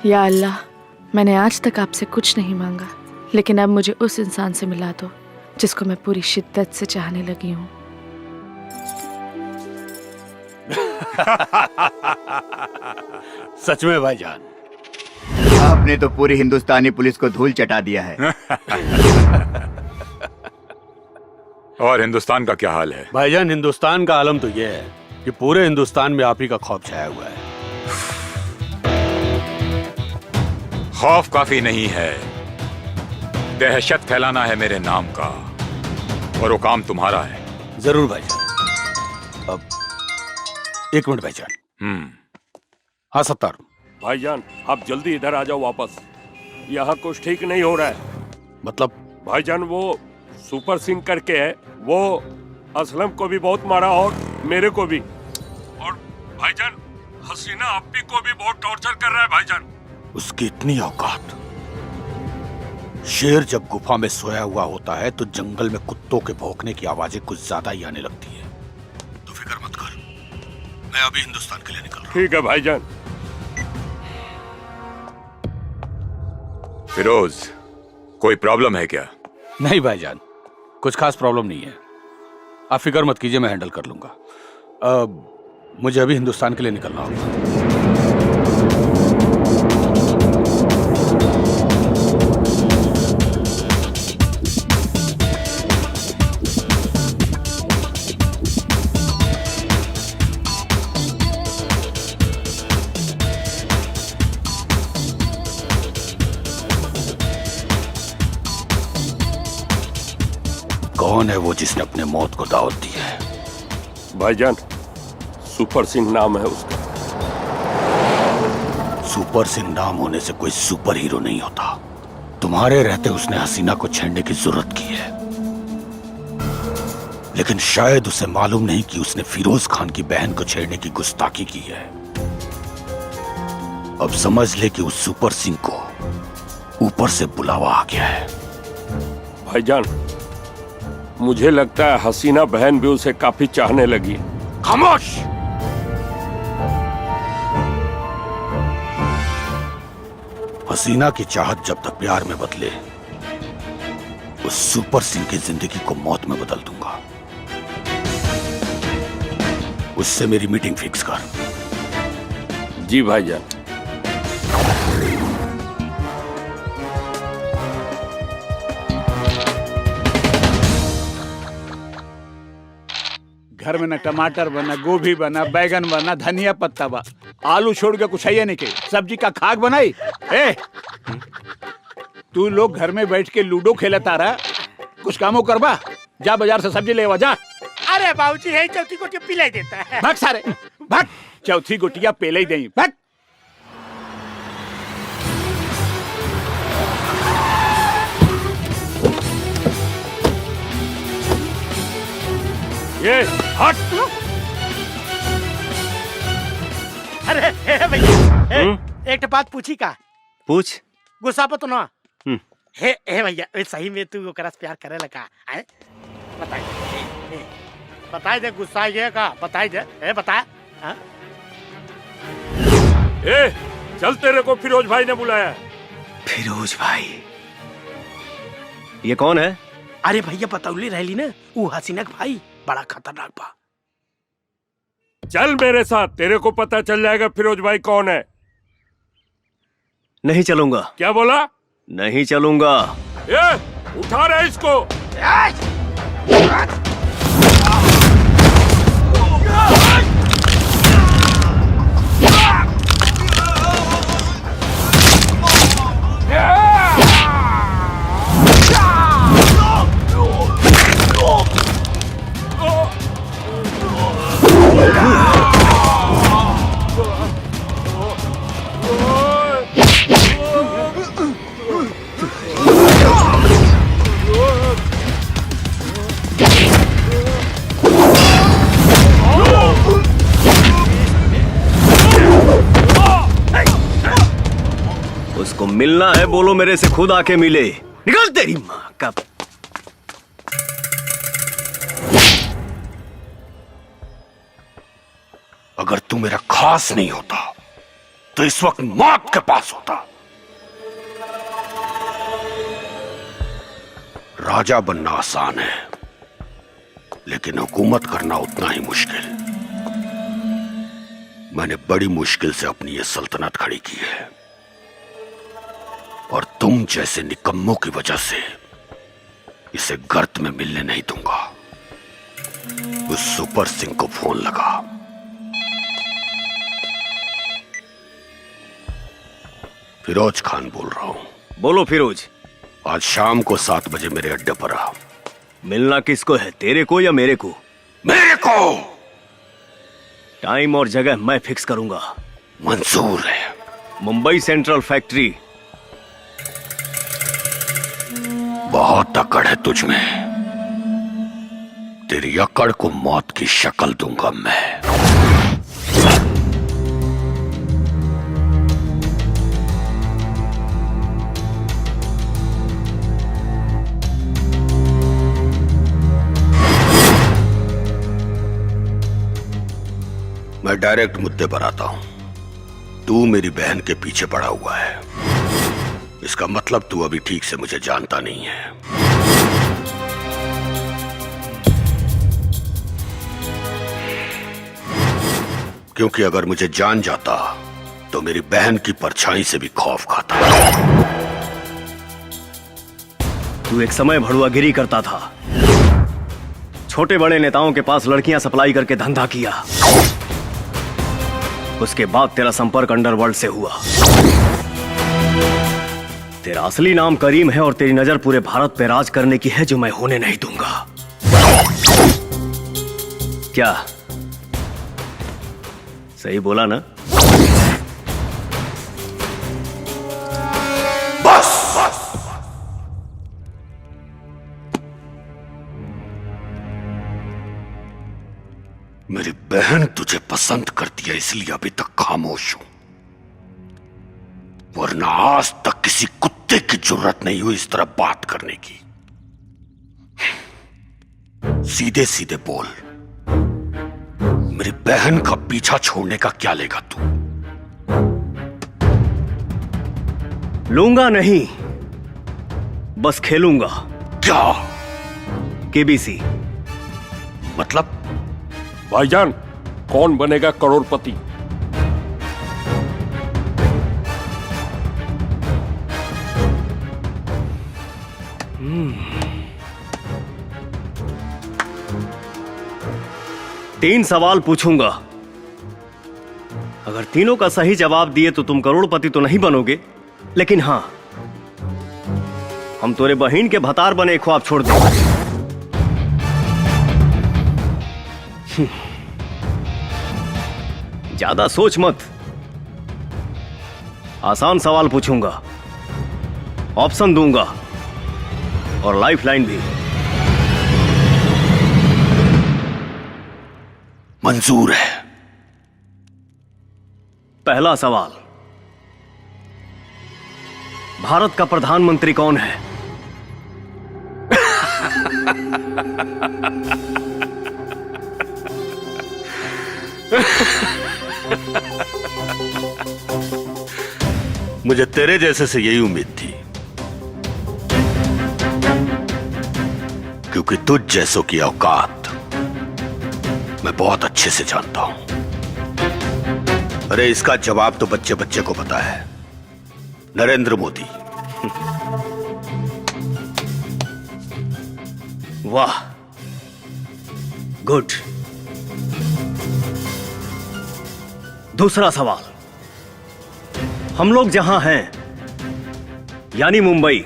या अल्लाह, मैंने आज तक आपसे कुछ नहीं मांगा, लेकिन अब मुझे उस इंसान से मिला दो जिसको मैं पूरी शिद्दत से चाहने लगी हूँ। सच में भाईजान, आपने तो पूरी हिंदुस्तानी पुलिस को धूल चटा दिया है। और हिंदुस्तान का क्या हाल है? भाईजान, हिंदुस्तान का आलम तो यह है कि पूरे हिंदुस्तान में आप ही का खौफ छाया हुआ है। खौफ काफी नहीं है, दहशत फैलाना है मेरे नाम का, और वो काम तुम्हारा है। जरूर भाईजान। अब एक मिनट भाईजान। हाँ सत्तार। भाईजान, आप जल्दी इधर आ जाओ वापस। यहाँ कुछ ठीक नहीं हो रहा है। मतलब? भाईजान, वो सुपर सिंह करके है, वो असलम को भी बहुत मारा और मेरे को भी। और भाईजान, हसीना अप्पी को भी बहुत टॉर्चर कर रहा है भाईजान। उसकी इतनी औकात। शेर जब गुफा में सोया हुआ होता है तो जंगल में कुत्तों के भौंकने की आवाजें कुछ ज्यादा ही आने लगती है। तो फिक्र मत कर, मैं अभी हिंदुस्तान के लिए निकल रहा हूं। ठीक है भाईजान। फिरोज, कोई प्रॉब्लम है क्या? नहीं भाईजान, कुछ खास प्रॉब्लम नहीं है। आप फिक्र मत कीजिए, मैं हैंडल कर लूंगा। मुझे अभी हिंदुस्तान के लिए निकलना होगा। कौन है वो जिसने अपने मौत को दावत दी है? भाईजान, सुपर सिंह नाम है उसका। सुपर सिंह नाम होने से कोई सुपर हीरो नहीं होता। तुम्हारे रहते उसने हसीना को छेड़ने की जरूरत की है, लेकिन शायद उसे मालूम नहीं कि उसने फिरोज खान की बहन को छेड़ने की गुस्ताखी की है। अब समझ ले कि उस सुपर सिंह को ऊपर से बुलावा आ गया है। भाईजान, मुझे लगता है हसीना बहन भी उसे काफी चाहने लगी। खामोश! हसीना की चाहत जब तक प्यार में बदले, उस सुपर सिंह की जिंदगी को मौत में बदल दूंगा। उससे मेरी मीटिंग फिक्स कर। जी भाईजान। घर में न टमाटर बना, गोभी बना, बैगन बना, धनिया पत्ता बा, आलू छोड़ के कुछ है नहीं के सब्जी का खाक बनाई। ए, तू लोग घर में बैठ के लूडो खेलता रहा, कुछ कामों करबा। जा बाजार से सब्जी ले जा। अरे बाबूजी, है चौथी गोटी पिला देता है। भाग सारे भाग, चौथी गोटिया पेले ही दें। भाग। ये हट। अरे भैया, एक बात पूछी का? पूछ। गुस्सा पतो ना? हे भैया, सही में तू ओकरा से प्यार करे लगा? बताई दे, गुस्सा ये का बताई दे, बता। चल, तेरे को फिरोज भाई ने बुलाया। फिरोज भाई? ये कौन है? अरे भैया, बतौली रहली ना, वो हसीना का भाई बड़ा खतरनाक बा। चल मेरे साथ, तेरे को पता चल जाएगा फिरोज भाई कौन है। नहीं चलूंगा। क्या बोला? नहीं चलूंगा। उठा रहे इसको। उसको मिलना है, बोलो मेरे से खुद आके मिले। निकल तेरी माँ का। मेरा खास नहीं होता तो इस वक्त मौत के पास होता। राजा बनना आसान है लेकिन हुकूमत करना उतना ही मुश्किल। मैंने बड़ी मुश्किल से अपनी ये सल्तनत खड़ी की है और तुम जैसे निकम्मों की वजह से इसे गर्त में मिलने नहीं दूंगा। उस सुपर सिंह को फोन लगा। फिरोज खान बोल रहा हूं। बोलो फिरोज। आज शाम को 7 बजे मेरे अड्डे पर आ। मिलना किसको है, तेरे को या मेरे को? मेरे को। टाइम और जगह मैं फिक्स करूंगा। मंजूर है। Mumbai central factory. बहुत अकड़ है तुझ में। तेरी अकड़ को मौत की शक्ल दूंगा मैं। मैं डायरेक्ट मुद्दे पर आता हूं। तू मेरी बहन के पीछे पड़ा हुआ है, इसका मतलब तू अभी ठीक से मुझे जानता नहीं है। क्योंकि अगर मुझे जान जाता तो मेरी बहन की परछाई से भी खौफ खाता। तू एक समय भड़ुआगिरी करता था, छोटे बड़े नेताओं के पास लड़कियां सप्लाई करके धंधा किया। उसके बाद तेरा संपर्क अंडरवर्ल्ड से हुआ। तेरा असली नाम करीम है और तेरी नजर पूरे भारत पे राज करने की है, जो मैं होने नहीं दूंगा। क्या सही बोला ना? बस मेरी बहन तुझे पसंद करती है इसलिए अभी तक खामोश हूं, वरना आज तक किसी कुत्ते की जरूरत नहीं हुई इस तरह बात करने की। सीधे सीधे बोल, मेरी बहन का पीछा छोड़ने का क्या लेगा तू? लूंगा नहीं, बस खेलूंगा। क्या केबीसी। मतलब? भाईजान, कौन बनेगा करोड़पति? तीन सवाल पूछूंगा, अगर तीनों का सही जवाब दिए तो तुम करोड़पति तो नहीं बनोगे, लेकिन हां, हम तोरे बहन के भतार बने ख्वाब छोड़ देंगे। ज्यादा सोच मत, आसान सवाल पूछूंगा, ऑप्शन दूंगा और लाइफलाइन भी। मंजूर है। पहला सवाल, भारत का प्रधानमंत्री कौन है? मुझे तेरे जैसे से यही उम्मीद थी, क्योंकि तुझ जैसों की औकात मैं बहुत अच्छे से जानता हूं। अरे इसका जवाब तो बच्चे बच्चे को पता है, नरेंद्र मोदी। वाह, गुड। दूसरा सवाल, हम लोग जहां हैं यानी मुंबई,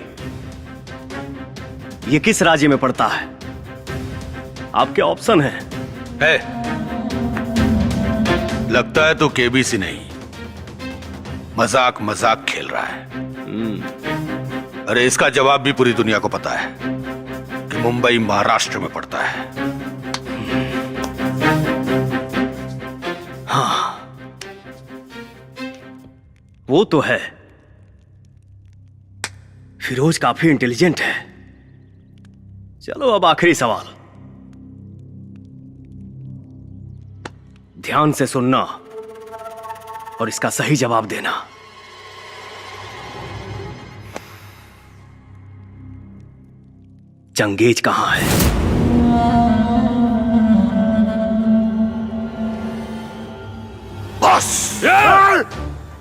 ये किस राज्य में पड़ता है? आपके ऑप्शन हैं। लगता है तो केबीसी नहीं, मजाक मजाक खेल रहा है। अरे इसका जवाब भी पूरी दुनिया को पता है कि मुंबई महाराष्ट्र में पड़ता है। हाँ, वो तो है। फिरोज काफी इंटेलिजेंट है। चलो अब आखिरी सवाल, ध्यान से सुनना। और इसका सही जवाब देना। चंगेज कहां है? बस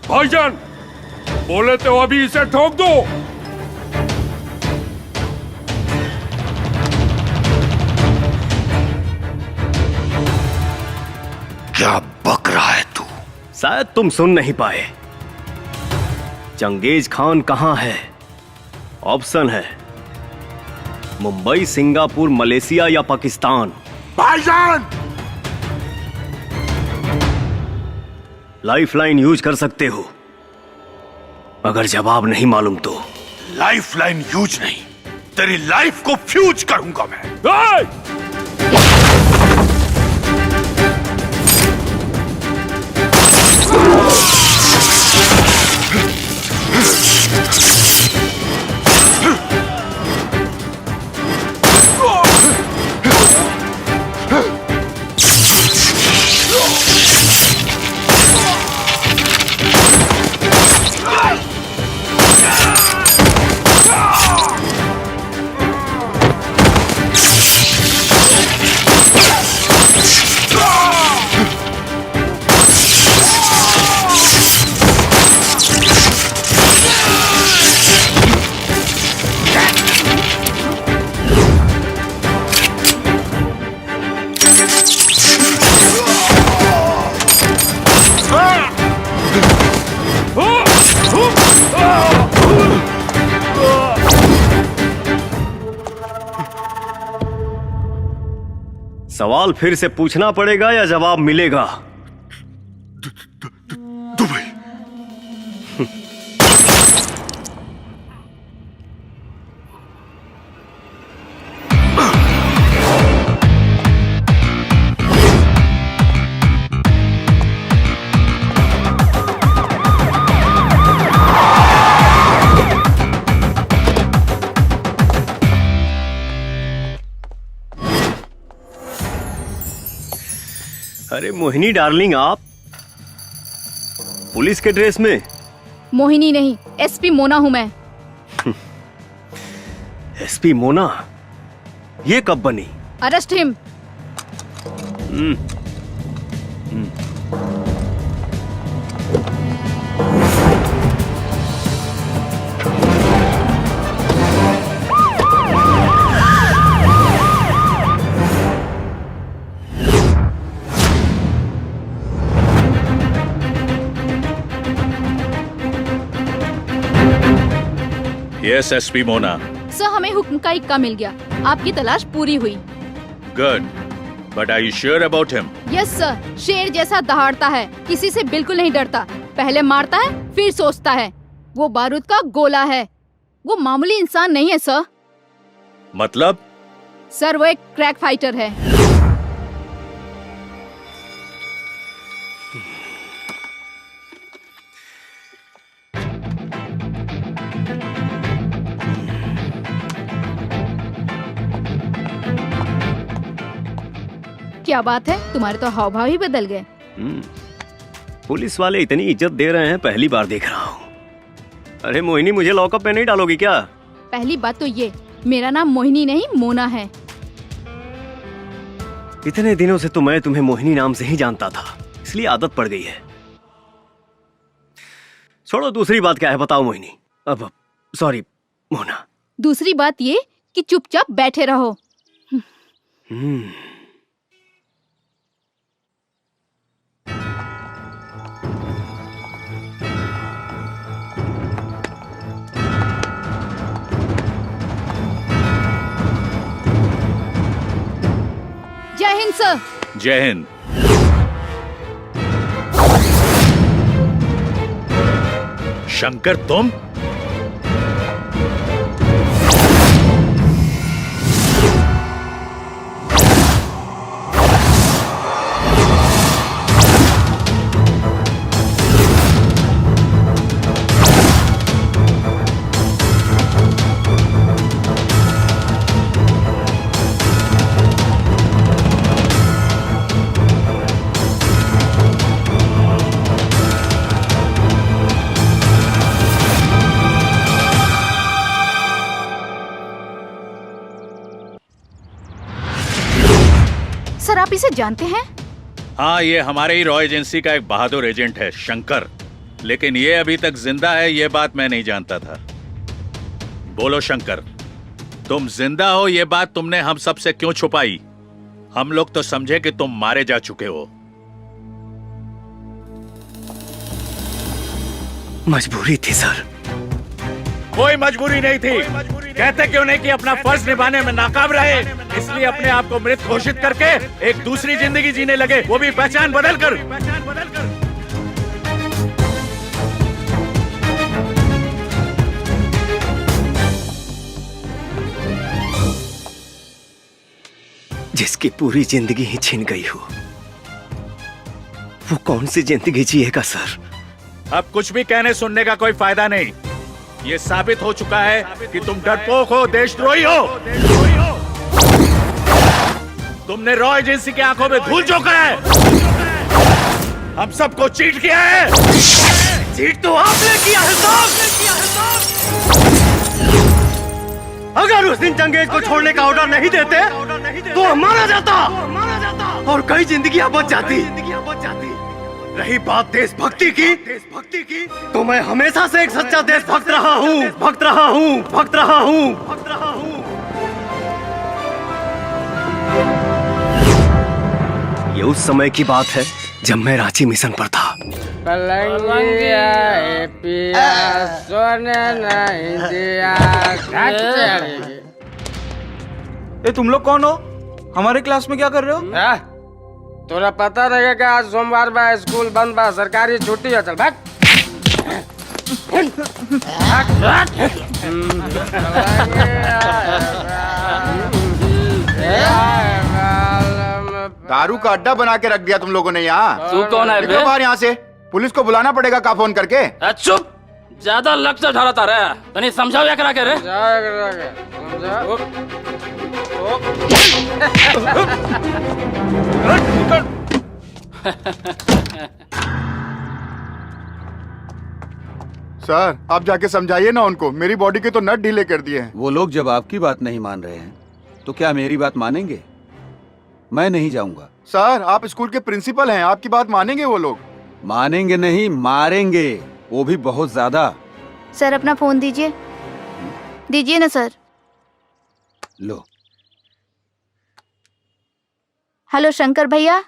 भाईजान, बोले तो अभी इसे ठोक दो। क्या बक रहा है तू? शायद तुम सुन नहीं पाए। चंगेज खान कहां है? ऑप्शन है मुंबई, सिंगापुर, मलेशिया या पाकिस्तान। भाईजान! लाइफलाइन यूज कर सकते हो अगर जवाब नहीं मालूम तो। लाइफलाइन यूज नहीं, तेरी लाइफ को फ्यूज करूंगा मैं। सवाल फिर से पूछना पड़ेगा या जवाब मिलेगा? दुबई। अरे मोहिनी डार्लिंग, आप पुलिस के ड्रेस में? मोहिनी नहीं, एसपी मोना हूं मैं। एसपी मोना? ये कब बनी? Arrest him. Yes SP Mona. Sir, हमें हुक्म का इक्का मिल गया, आपकी तलाश पूरी हुई। Good, but are you sure about him? Yes sir, शेर जैसा दहाड़ता है, किसी से बिल्कुल नहीं डरता, पहले मारता है फिर सोचता है। वो बारूद का गोला है, वो मामूली इंसान नहीं है सर। मतलब? सर, वो एक क्रैक फाइटर है। क्या बात है, तुम्हारे तो हाव भाव ही बदल गए। पुलिस वाले इतनी इज्जत दे रहे हैं, पहली बार देख रहा हूँ। अरे मोहिनी, मुझे लॉकअप में नहीं डालोगी क्या? पहली बात तो ये, मेरा नाम मोहिनी नहीं मोना है। इतने दिनों से तो मैं तुम्हें मोहिनी नाम से ही जानता था, इसलिए आदत पड़ गई है। छोड़ो, दूसरी बात क्या है बताओ मोहिनी। अब सॉरी मोना। दूसरी बात ये कि चुपचाप बैठे रहो। जय हिंद सर। जय हिंद। शंकर, तुम? सर आप इसे जानते हैं? हाँ, ये हमारे ही रॉ एजेंसी का एक बहादुर एजेंट है, शंकर। लेकिन ये अभी तक जिंदा है, ये बात मैं नहीं जानता था। बोलो शंकर, तुम जिंदा हो ये बात तुमने हम सब से क्यों छुपाई? हम लोग तो समझे कि तुम मारे जा चुके हो। मजबूरी थी सर। कोई मजबूरी नहीं थी। कहते क्यों नहीं कि अपना फर्ज निभाने में नाकाम रहे, इसलिए अपने आप को मृत घोषित करके एक दूसरी जिंदगी जीने लगे, वो भी पहचान बदल कर। जिसकी पूरी जिंदगी ही छिन गई हो, वो कौन सी जिंदगी जिएगा सर? अब कुछ भी कहने सुनने का कोई फायदा नहीं। ये साबित हो चुका है कि तुम डरपोक हो, देशद्रोही हो। तुमने रॉ एजेंसी की आंखों में धूल झोंका है। हम सबको चीट किया है। चीट तो आपने किया है साहब। अगर उस दिन चंगेज को छोड़ने का ऑर्डर नहीं देते तो हम मारा जाता और कई जिंदगियां बच जाती। रही बात देशभक्ति की, तो मैं हमेशा से एक सच्चा देशभक्त रहा हूँ। ये उस समय की बात है जब मैं रांची मिशन पर था। ए तुम लोग कौन हो? हमारे क्लास में क्या कर रहे हो? तोरा पता रहेगा कि आज सोमवार बा, स्कूल बंद बा, सरकारी छुट्टी है। चल भाग। दारू का अड्डा बना के रख दिया तुम लोगों ने यहाँ। तू कौन है बे? बाहर यहाँ से पुलिस को बुलाना पड़ेगा का फोन करके। चुप, ज्यादा लक्ष्य ढालता रहे। तनी समझाओ या करा के रे। सर आप जाके समझाइए ना उनको, मेरी बॉडी के तो नट ढीले कर दिए हैं। वो लोग जब आपकी बात नहीं मान रहे हैं तो क्या मेरी बात मानेंगे? मैं नहीं जाऊंगा। सर आप स्कूल के प्रिंसिपल हैं, आपकी बात मानेंगे वो लोग? मानेंगे नहीं, मारेंगे, वो भी बहुत ज्यादा। सर अपना फोन दीजिए। दीजिए ना सर। लो। हेलो शंकर भैया।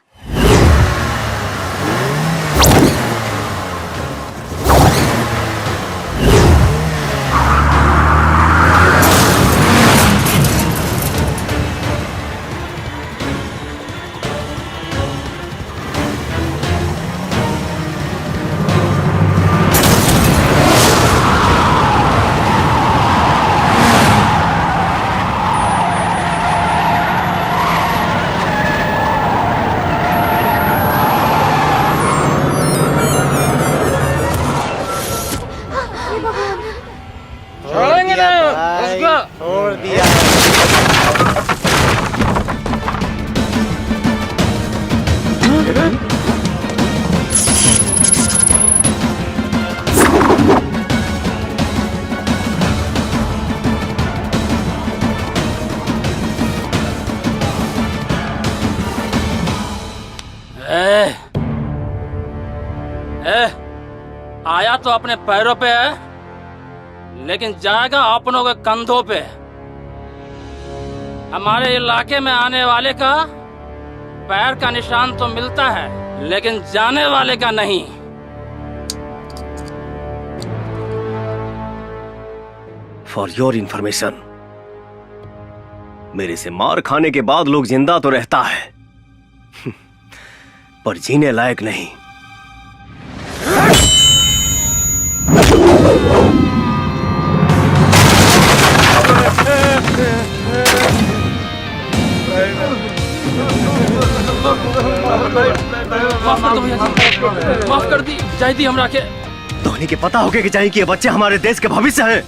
आया तो अपने पैरों पे है, लेकिन जाएगा अपनों के कंधों पे। हमारे इलाके में आने वाले का पैर का निशान तो मिलता है, लेकिन जाने वाले का नहीं। फॉर योर इंफॉर्मेशन, मेरे से मार खाने के बाद लोग जिंदा तो रहता है पर जीने लायक नहीं। माफ कर दी जायदी हमरा के। धोनी के पता होके कि चाहिए कि ये बच्चे हमारे देश के भविष्य हैं।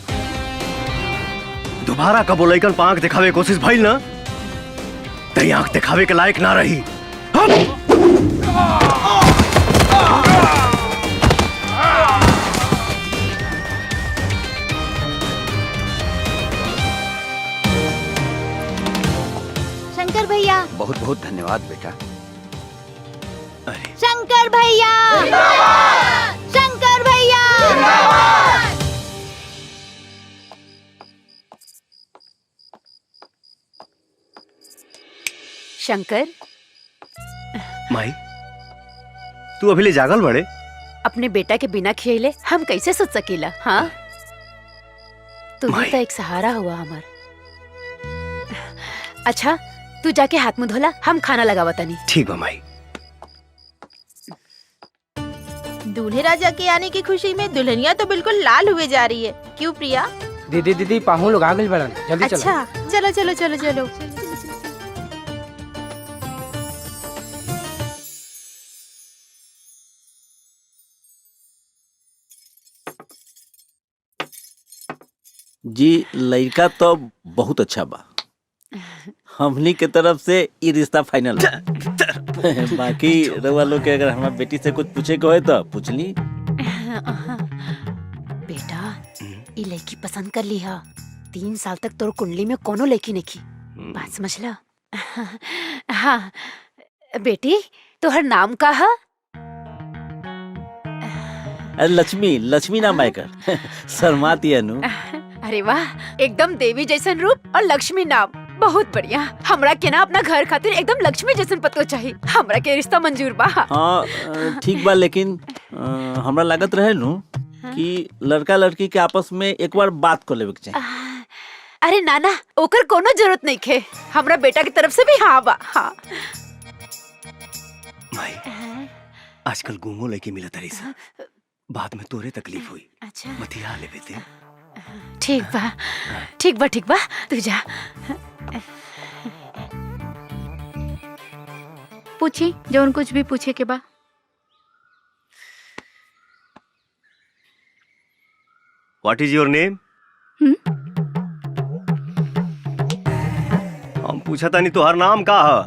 दोबारा कबो लइकन पर आंख दिखावे कोशिश भइल ना, तई आंख दिखावे के लायक ना रही। शंकर भैया, बहुत बहुत धन्यवाद बेटा। शंकर भैया, शंकर भैया। शंकर, माई तू अभी ले जागल बड़े? अपने बेटा के बिना खियले हम कैसे सोच सकीला? हाँ, तू भी तो एक सहारा हुआ हमार। अच्छा, तू जाके हाथ मुंह धोला, हम खाना लगावा तनी। ठीक बा माई। दूल्हे राजा के आने की खुशी में दुल्हनिया तो बिल्कुल लाल हुए जा रही है। क्यों प्रिया? दीदी दीदी पाहु लोग आ गए बड़न, जल्दी चलो। अच्छा चलो चलो चलो चलो। जी लड़का तो बहुत अच्छा बा, हमनी के तरफ से ये रिश्ता फाइनल बा। बाकी रउआ लोग के अगर हमार बेटी से कुछ पूछे के होए तो पूछ ली। बेटा, ये लड़की पसंद कर ली हा। 3 साल तक तोर कुंडली में कोनो लड़की नहीं की, बात समझ ला। हाँ बेटी, तोहर नाम का है? लक्ष्मी, लक्ष्मी नाम है कर। शर्माती है नु। अरे वाह, एकदम देवी जैसन रूप और लक्ष्मी नाम, बहुत बढ़िया। हमरा के ना अपना घर खातिर एकदम लक्ष्मी जैसन पतो चाहिए। हमरा के रिश्ता मंजूर बा। हाँ ठीक बा, लेकिन हमरा लागत रहे नु कि लड़का लड़की के आपस में एक बार बात कर लेवे के चाहिए। अरे नाना, ओकर कोनो जरूरत नहीं खे। हमरा बेटा की तरफ से भी हाँ बा। हाँ माई, आजकल गुमो लेके मिला तरी सा, बाद में तोरे तकलीफ हुई। अच्छा, मतिया ले बेटे। ठीक बा, ठीक बा, ठीक बा, तू जा। पूछी जौन कुछ भी पूछे के बा। What is your name? हम पूछा था नहीं तुहार नाम का है?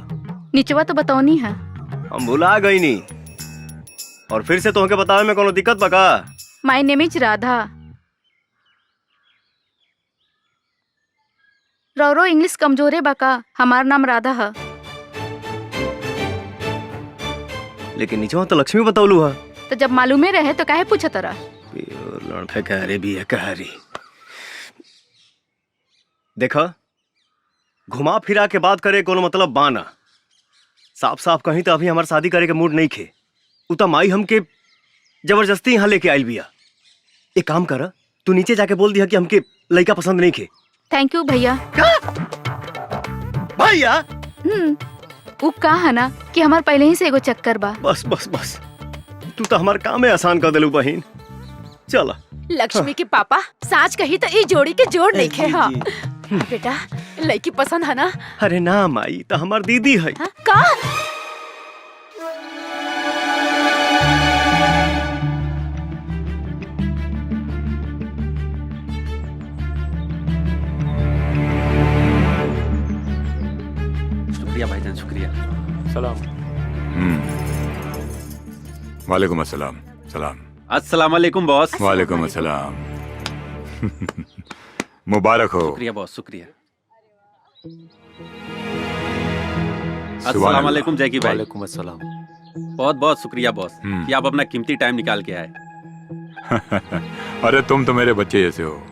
निचवा तो बताओनी है। हम भुला गई नी, और फिर से तोहके बतावे में कोनो दिक्कत बा का? My name is Radha. रौरो इंग्लिश कमजोरे बा का? हमार नाम राधा है। लेकिन नीचे तो लक्ष्मी बतौलू है। तो जब मालूमे रहे तो काहे पूछा तरा? लड़का कह रहे भी है, कह रही। देखा, घुमा फिरा के बात करे कोनो मतलब बाना। साफ साफ कहीं तो अभी हमार शादी करे के मूड नहीं खे। उता माई हमके जबरदस्ती यहाँ लेके आयल बिया। एक काम कर, तू नीचे जाके बोल दिया कि हमके लड़का पसंद नहीं खे। थैंक यू भैया। भैया? वो का है ना कि हमार पहले ही से एगो चक्कर बा। बस बस बस, तू तो हमार काम में आसान कर दिलू बहन। चला। लक्ष्मी के पापा साच कही तो ई जोड़ी के जोड़ नहीं खे। हाँ बेटा, लड़की पसंद है ना? अरे ना माई, तो हमार दीदी है। का? शुक्रिया भाईजान, शुक्रिया। सलाम। वालेकुम अस्सलाम। सलाम। अस्सलाम वालेकुम बॉस। वालेकुम अस्सलाम। मुबारक हो। शुक्रिया बॉस, शुक्रिया। अस्सलाम वालेकुम जैकी भाई। वालेकुम अस्सलाम। बहुत बहुत शुक्रिया बॉस कि आप अपना कीमती टाइम निकाल के आए। अरे तुम तो मेरे बच्चे जैसे हो।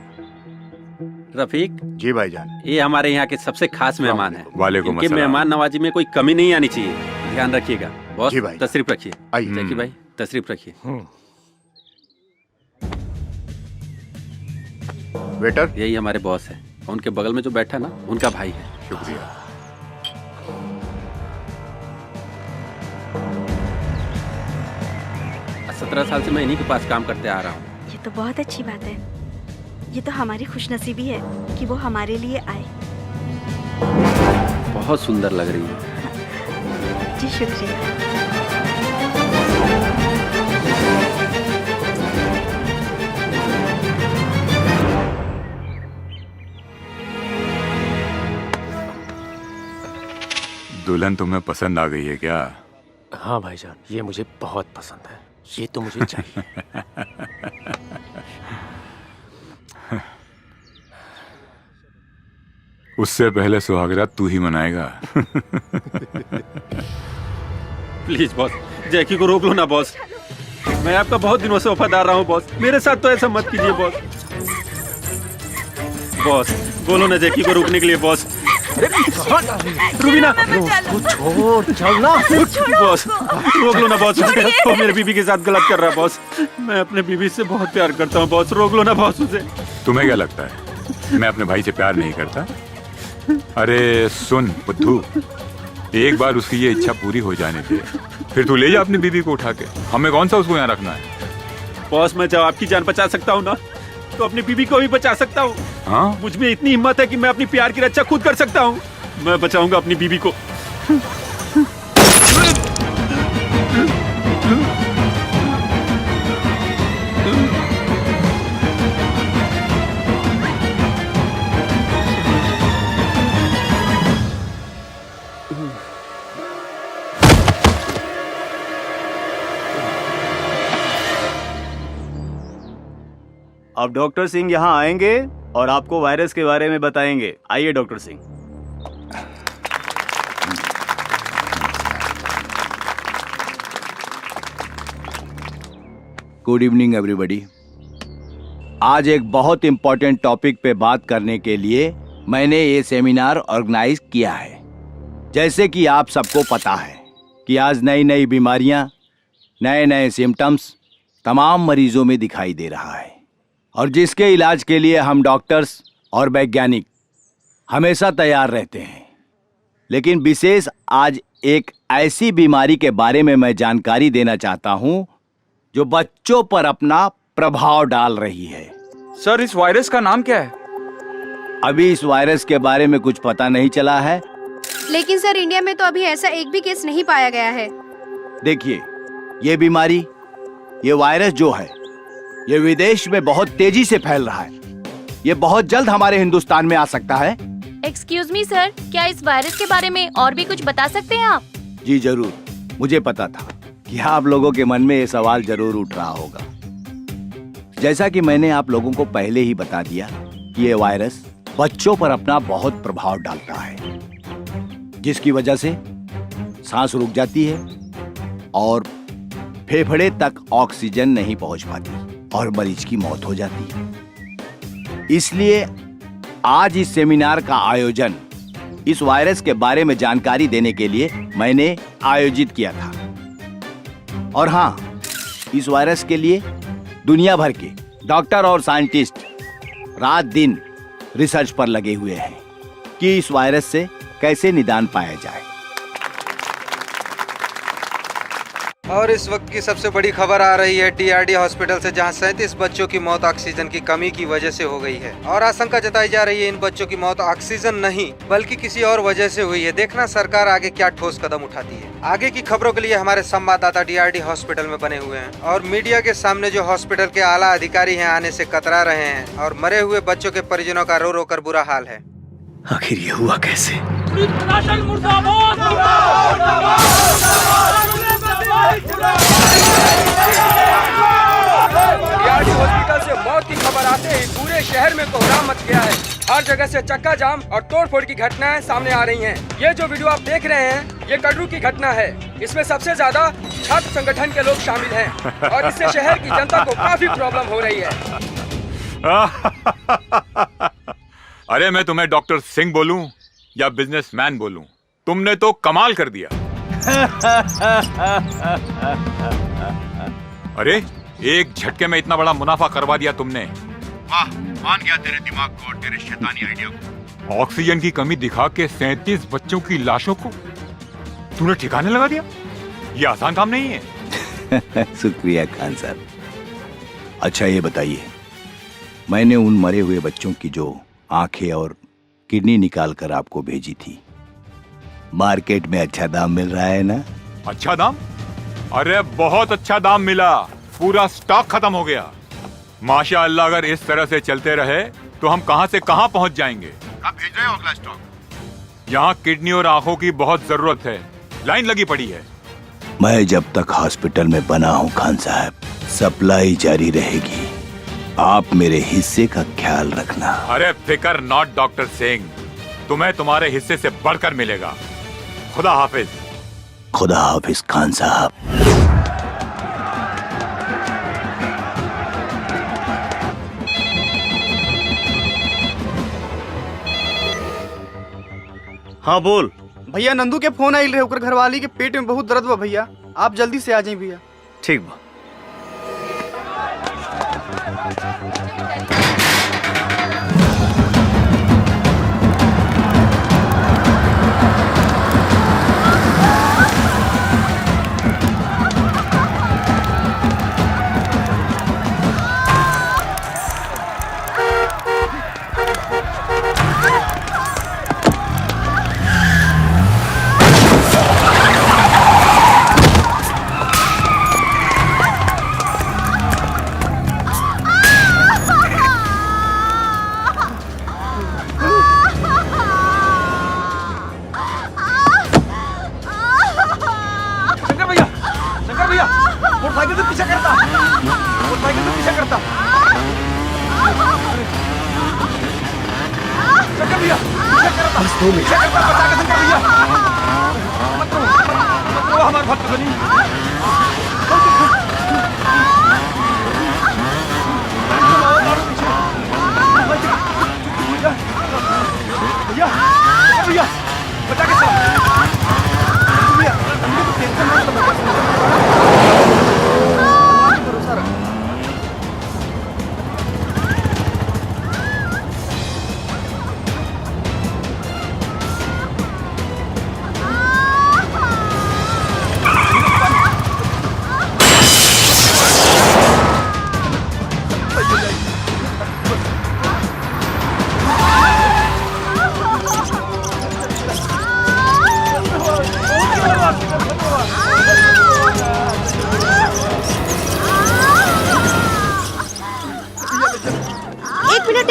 रफीक जी भाईजान। ये हमारे यहाँ के सबसे खास मेहमान हैं। वालेकुम इनके अस्सलाम। मेहमान नवाजी में कोई कमी नहीं आनी चाहिए, ध्यान रखिएगा। बॉस जी भाई। तशरीफ रखिए। आइए। जैकी भाई तशरीफ रखिए। वेटर, यही हमारे बॉस है, उनके बगल में जो बैठा ना उनका भाई है। शुक्रिया। 17 साल से मैं इन्हीं के पास काम करते आ रहा हूँ। ये तो बहुत अच्छी बात है। ये तो हमारी खुशनसीबी है कि वो हमारे लिए आए। बहुत सुंदर लग रही है। जी शुक्रिया। दुल्हन तुम्हें पसंद आ गई है क्या? हाँ भाईजान, ये मुझे बहुत पसंद है। ये तो मुझे चाहिए। उससे पहले सुहागरात तू ही मनाएगा। प्लीज बॉस, जैकी को रोक लो ना बॉस। मैं आपका बहुत दिनों से वफादार रहा हूँ बॉस, मेरे साथ तो ऐसा मत कीजिए बॉस। बॉस बोलो ना जैकी को रोकने के लिए बॉस। रुबीना छोड़ चलना। बॉस रोक लो ना बॉस, वो मेरे बीबी के साथ गलत कर रहा है बॉस। मैं अपने बीबी से बहुत प्यार करता हूँ बॉस, रोक लो ना बॉस उसे। तुम्हें क्या लगता है मैं अपने भाई से प्यार नहीं करता? अरे सुन बुद्धू, एक बार उसकी ये इच्छा पूरी हो जाने दे, फिर तू ले जा अपनी बीबी को उठा के। हमें कौन सा उसको यहाँ रखना है? बॉस मैं जब आपकी जान बचा सकता हूँ ना, तो अपनी बीबी को भी बचा सकता हूँ। हाँ? मुझ में इतनी हिम्मत है कि मैं अपनी प्यार की रक्षा खुद कर सकता हूँ। मैं बचाऊंगा अपनी बीबी को। अब डॉक्टर सिंह यहाँ आएंगे और आपको वायरस के बारे में बताएंगे। आइए doctor Singh. Good evening everybody. आज एक बहुत इंपॉर्टेंट टॉपिक पे बात करने के लिए मैंने ये सेमिनार ऑर्गेनाइज किया है। जैसे कि आप सबको पता है कि आज नई नई बीमारियां, नए नए सिम्टम्स तमाम मरीजों में दिखाई दे रहा है, और जिसके इलाज के लिए हम डॉक्टर्स और वैज्ञानिक हमेशा तैयार रहते हैं। लेकिन विशेष आज एक ऐसी बीमारी के बारे में मैं जानकारी देना चाहता हूं जो बच्चों पर अपना प्रभाव डाल रही है। सर इस वायरस का नाम क्या है? अभी इस वायरस के बारे में कुछ पता नहीं चला है। लेकिन सर इंडिया में तो अभी ऐसा एक भी केस नहीं पाया गया है। देखिए, ये बीमारी, ये वायरस जो है, ये विदेश में बहुत तेजी से फैल रहा है। ये बहुत जल्द हमारे हिंदुस्तान में आ सकता है। एक्सक्यूज मी सर, क्या इस वायरस के बारे में और भी कुछ बता सकते हैं आप? जी जरूर, मुझे पता था कि आप लोगों के मन में ये सवाल जरूर उठ रहा होगा। जैसा कि मैंने आप लोगों को पहले ही बता दिया कि ये वायरस बच्चों पर अपना बहुत प्रभाव डालता है, जिसकी वजह से सांस रुक जाती है और फेफड़े तक ऑक्सीजन नहीं पहुंच पाती और मरीज की मौत हो जाती है। इसलिए आज इस सेमिनार का आयोजन इस वायरस के बारे में जानकारी देने के लिए मैंने आयोजित किया था। और हाँ, इस वायरस के लिए दुनिया भर के डॉक्टर और साइंटिस्ट रात दिन रिसर्च पर लगे हुए हैं कि इस वायरस से कैसे निदान पाया जाए। और इस वक्त की सबसे बड़ी खबर आ रही है DRD हॉस्पिटल से, जहां 37 बच्चों की मौत ऑक्सीजन की कमी की वजह से हो गई है। और आशंका जताई जा रही है इन बच्चों की मौत ऑक्सीजन नहीं बल्कि किसी और वजह से हुई है। देखना सरकार आगे क्या ठोस कदम उठाती है। आगे की खबरों के लिए हमारे संवाददाता DRD हॉस्पिटल में बने हुए हैं और मीडिया के सामने जो हॉस्पिटल के आला अधिकारी हैं आने से कतरा रहे हैं, और मरे हुए बच्चों के परिजनों का रो रो कर बुरा हाल है। आखिर ये हुआ कैसे? DRD हॉस्पिटल से मौत की खबर आते ही पूरे शहर में कोहराम मच गया है। हर जगह से चक्का जाम और तोड़फोड़ की घटनाएं सामने आ रही हैं। ये जो वीडियो आप देख रहे हैं, ये कटरू की घटना है। इसमें सबसे ज्यादा छात्र संगठन के लोग शामिल हैं और इससे शहर की जनता को काफी प्रॉब्लम हो रही है। अरे मैं तुम्हें डॉक्टर सिंह बोलूं या बिजनेसमैन बोलूं, तुमने तो कमाल कर दिया। अरे एक झटके में इतना बड़ा मुनाफा करवा दिया तुमने। वाह, मान गया तेरे दिमाग को और तेरे शैतानी आइडिया को। ऑक्सीजन की कमी दिखा के 37 बच्चों की लाशों को तूने ठिकाने लगा दिया। ये आसान काम नहीं है। शुक्रिया खान साहब। अच्छा ये बताइए, मैंने उन मरे हुए बच्चों की जो आंखें और किडनी निकाल कर आपको भेजी थी, मार्केट में अच्छा दाम मिल रहा है ना? अच्छा दाम? अरे बहुत अच्छा दाम मिला, पूरा स्टॉक खत्म हो गया। माशाअल्लाह, अगर इस तरह से चलते रहे तो हम कहां से कहां पहुंच जाएंगे। कब भेज रहे हो अगला स्टॉक? यहाँ किडनी और आंखों की बहुत जरूरत है, लाइन लगी पड़ी है। मैं जब तक हॉस्पिटल में बना हूँ खान साहब, सप्लाई जारी रहेगी। आप मेरे हिस्से का ख्याल रखना। अरे फिकर नॉट डॉक्टर सिंह, तुम्हें तुम्हारे हिस्से से बढ़कर मिलेगा। खुदा हाफिज। खुदा हाफिज खान साहब। हाँ बोल भैया। नंदू के फोन आइल रहे, ओकर घरवाली के पेट में बहुत दर्द बा भैया, आप जल्दी से आ जाइए भैया। ठीक बा।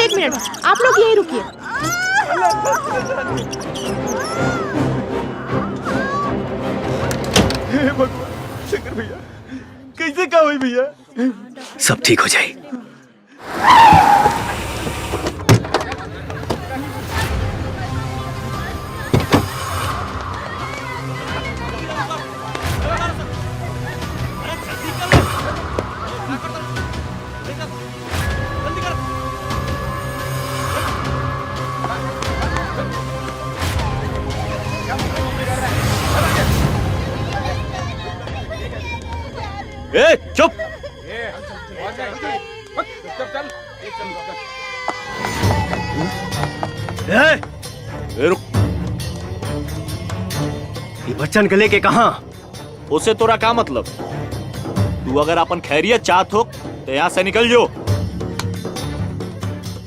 एक मिनट, आप लोग यहीं रुकिए। हे भगवान, शंकर भैया कैसे क्या हुई भैया? सब ठीक हो जाए। ए, चुप। रुक। ये बच्चन के लेके कहाँ? उसे तोरा क्या मतलब? तू अगर अपन खैरियत चाहत हो तो यहाँ से निकल जो।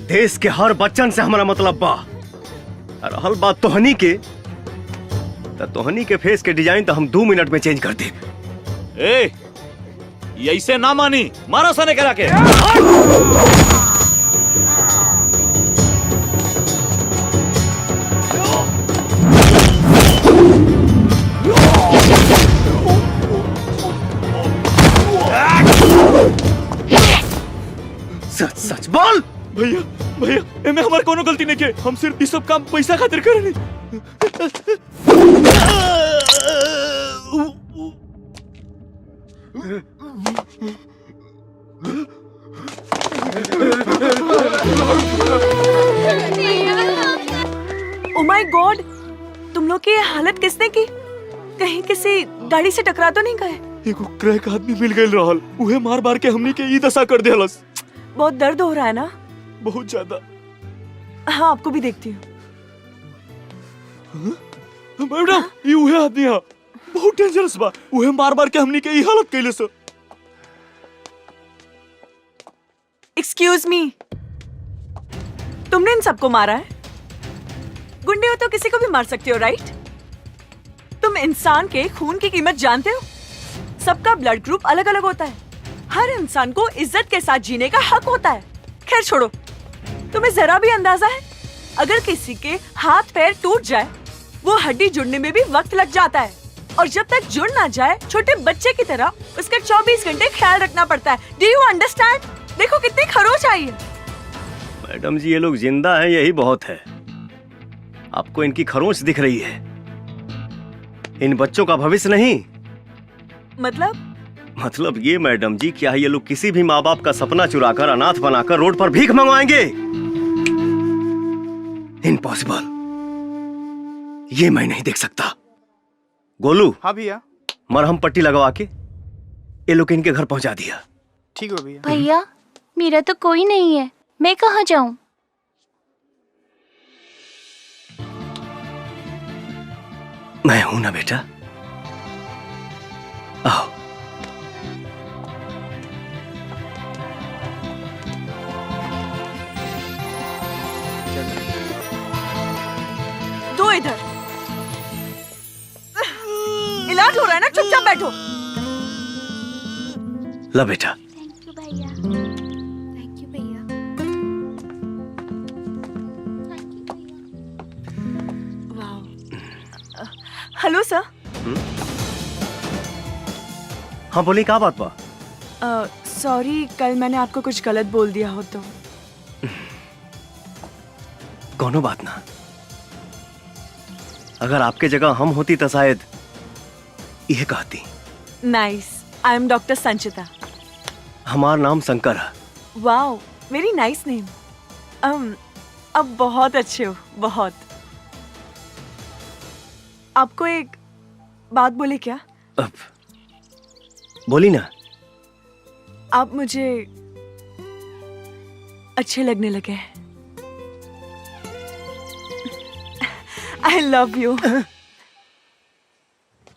देश के हर बच्चन से हमारा मतलब बा। और हल बात तोहनी के, तो तोहनी के फेस के डिजाइन तो हम 2 मिनट में चेंज कर दे। ए, ऐसे ना मानी, मारो सने करा के। सच सच बोल। भैया भैया, एमे हमार कोनो गलती नहीं के। हम सिर्फ ये सब काम पैसा खातिर करनी। ओ माय गॉड, तुम लोग की ये हालत किसने की? कहीं किसी गाड़ी से टकरा तो नहीं गए? एगो क्रैक आदमी मिल गइल रहल, उहे मार मार के हमनी के ई दशा कर देहलस। बहुत दर्द हो रहा है ना? बहुत ज्यादा। हाँ, आपको भी देखती हूँ। मैडम, ये उहे आदमी है, बहुत डेंजरस बा। उहे मार मार के हमनी के ई हालत कइले सर। एक्सक्यूज मी, तुमने इन सबको मारा है? गुंडे हो तो किसी को भी मार सकते हो, राइट? तुम इंसान के खून की कीमत जानते हो? सबका ब्लड ग्रुप अलग अलग होता है। हर इंसान को इज्जत के साथ जीने का हक होता है। खैर छोड़ो, तुम्हें जरा भी अंदाजा है अगर किसी के हाथ पैर टूट जाए, वो हड्डी जुड़ने में भी वक्त लग जाता है, और जब तक जुड़ ना जाए छोटे बच्चे की तरह उसका 24 घंटे ख्याल रखना पड़ता है। Do you understand? देखो कितनी खरोच आई है। मैडम जी, ये लोग जिंदा हैं, यही बहुत है। आपको इनकी खरोंच दिख रही है, इन बच्चों का भविष्य नहीं। मतलब ये मैडम जी, क्या ये लोग किसी भी माँ बाप का सपना चुराकर अनाथ बनाकर रोड पर भीख मंगवाएंगे? इम्पॉसिबल, ये मैं नहीं देख सकता। गोलू। हाँ भैया। मरहम पट्टी लगवा के ये लोग इनके घर पहुंचा दिया। ठीक है भैया। भैया मेरा तो कोई नहीं है, मैं कहाँ जाऊँ? मैं हूं ना बेटा, आओ। दो इधर। इलाज हो रहा है ना, चुपचाप बैठो। ला बेटा। Hello sir. हाँ बोली, क्या बात बा? सॉरी, कल मैंने आपको कुछ गलत बोल दिया हो तो। कोनो बात ना, अगर आपके जगह हम होती तो शायद यह कहती। नाइस, आई एम डॉक्टर संचिता। हमार नाम शंकर है। Wow, very nice name. अब बहुत अच्छे हो, बहुत। आपको एक बात बोले क्या? अब बोली ना। आप मुझे अच्छे लगने लगे हैं। I love you.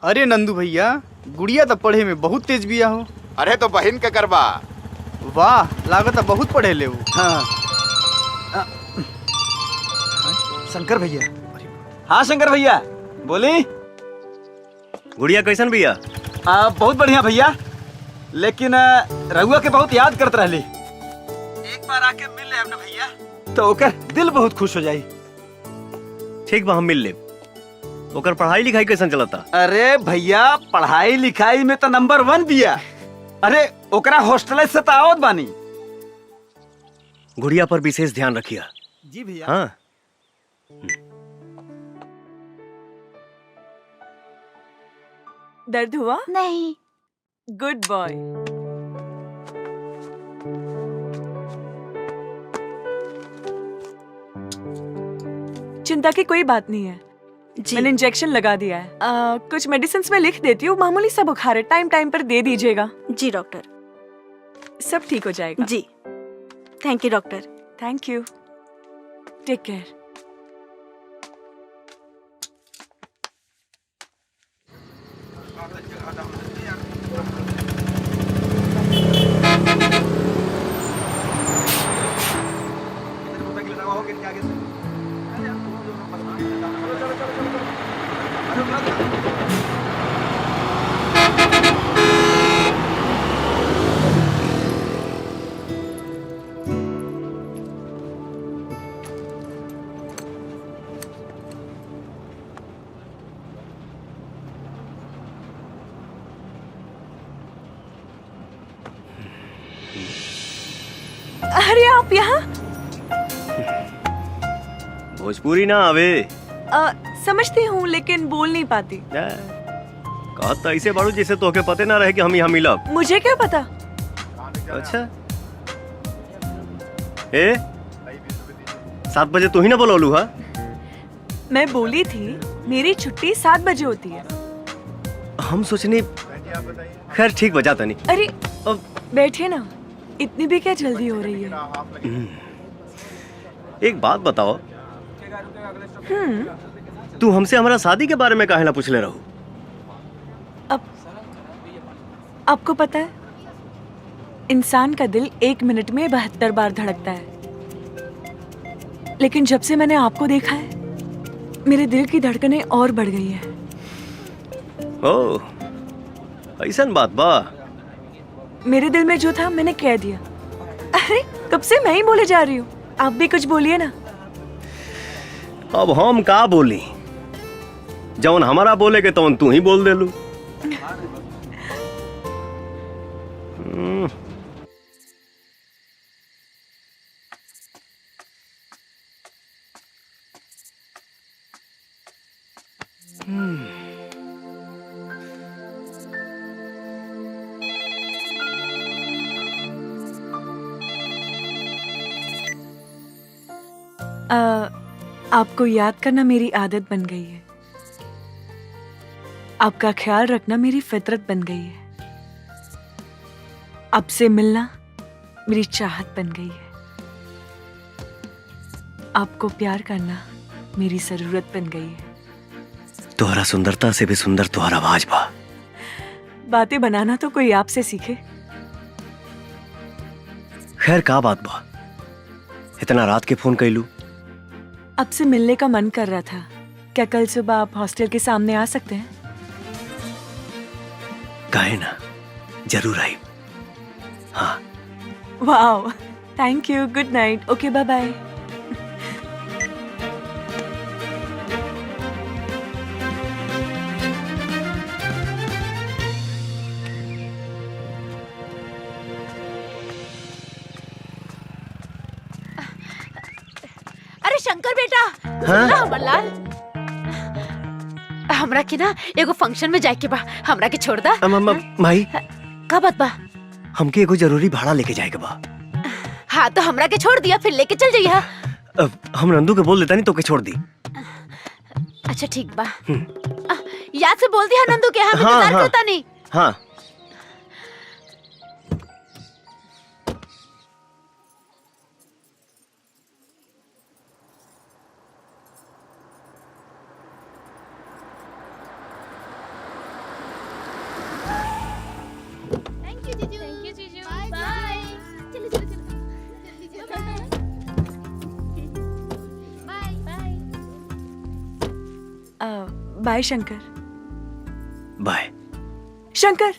अरे नंदू भैया, गुड़िया तो पढ़े में बहुत तेज बिया हो। अरे तो बहन के करबा। वाह, लागत बहुत पढ़े ले वो। हाँ। शंकर भैया। हाँ शंकर भैया, बोली। गुड़िया कैसन भैया? बहुत बढ़िया भैया, लेकिन रघुआ के बहुत याद करते रहली। एक बार आके मिल ले हमने भैया, तो ओकर दिल बहुत खुश हो जाई। ठीक बा, हम मिल ले। ओकर पढ़ाई लिखाई कैसन चलता? अरे भैया, पढ़ाई लिखाई में तो नंबर 1 बिया। अरे ओकरा हॉस्टल से तो आवत बानी। गुड़िया पर विशेष ध्यान रखिया। जी भैया। हाँ। दर्द हुआ? नहीं। Good boy. चिंता की कोई बात नहीं है, मैंने इंजेक्शन लगा दिया है। कुछ मेडिसिन में लिख देती हूँ, मामूली सा बुखार है, टाइम टाइम पर दे दीजिएगा। जी डॉक्टर। सब ठीक हो जाएगा। जी, thank you doctor. Thank you, take care. अरे आप यहाँ? भोजपुरी ना आवे। समझती हूँ लेकिन बोल नहीं पाती। कहा तो ऐसे बाड़ू जैसे तोहके पते ना रहे कि हम यहाँ मिलब। मुझे क्या पता? अच्छा। 7 बजे तू ही ना बोलौलू? हा? मैं बोली थी मेरी छुट्टी 7 बजे होती है। हम सोचनी, खैर ठीक बजा तनी। अरे बैठे ना, इतनी भी क्या जल्दी हो रही है? एक बात बताओ, तू हमसे हमारा शादी के बारे में काहे ना पूछले रहू? आपको पता है, इंसान का दिल 1 मिनट में 72 बार धड़कता है, लेकिन जब से मैंने आपको देखा है मेरे दिल की धड़कनें और बढ़ गई है। ओह, ऐसन बात बा? मेरे दिल में जो था मैंने कह दिया। अरे कब से मैं ही बोले जा रही हूँ, आप भी कुछ बोलिए ना। अब हम का बोली? जौन हमारा बोले के तौन तू ही बोल देलू। आपको याद करना मेरी आदत बन गई है। आपका ख्याल रखना मेरी फितरत बन गई है। आपसे मिलना मेरी चाहत बन गई है। आपको प्यार करना मेरी जरूरत बन गई है। तुम्हारा सुंदरता से भी सुंदर तुम्हारा आवाज बा। बातें बनाना तो कोई आपसे सीखे। खैर का बात बा, इतना रात के फोन कैलू? आपसे मिलने का मन कर रहा था। क्या कल सुबह आप हॉस्टल के सामने आ सकते हैं? कहे ना, जरूर आई। हाँ। Wow, thank you. Good night. Okay, bye bye. अरे शंकर बेटा, हाँ? सुन हमर लाल, हमरा के ना एगो फंक्शन में जाए के बा, हमरा के छोड़ दा। माई, का बात बा? हमके एगो जरूरी भाड़ा लेके जाएगा बा। हाँ तो हमरा के छोड़ दिया, फिर लेके चल जाइए। हम नंदू के बोल देता नहीं तो के छोड़ दी। अच्छा ठीक बा। याद से बोल दिया नंदू के, हम इंतजार करता नहीं। हाँ। बाय शंकर। बाय शंकर।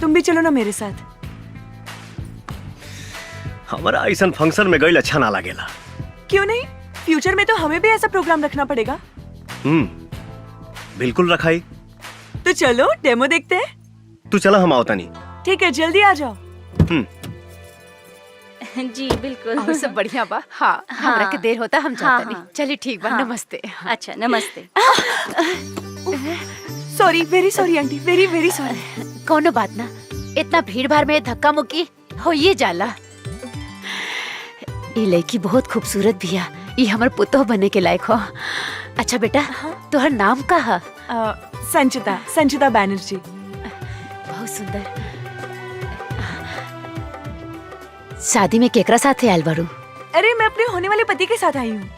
तुम भी चलो ना मेरे साथ। हमारा ऐसा फंक्शन में गई अच्छा ना लगेला। क्यों नहीं? फ्यूचर में तो हमें भी ऐसा प्रोग्राम रखना पड़ेगा। बिल्कुल रखाई। तो चलो डेमो देखते हैं। तू चला, हम आवता नहीं। ठीक है, जल्दी आ जाओ। जी बिल्कुल। और सब बढ़िया बा। हाँ, हमरा के देर होता, हम जाता नहीं। चलिए ठीक बा। नमस्ते। अच्छा नमस्ते। Sorry, very sorry aunty, very very sorry. कोनो बात ना, इतना भीड़ भाड़ में धक्का मुक्की हो ये जाला। ये लड़की बहुत खूबसूरत भी है, ये हमार पुतोह बने के लायक हो। अच्छा बेटा, तुम्हार नाम का है? संचिता, संचिता बैनर्जी। बहुत सुंदर। शादी में केकरा साथ आयल बारू? अरे मैं अपने होने वाले पति के साथ आई हूँ।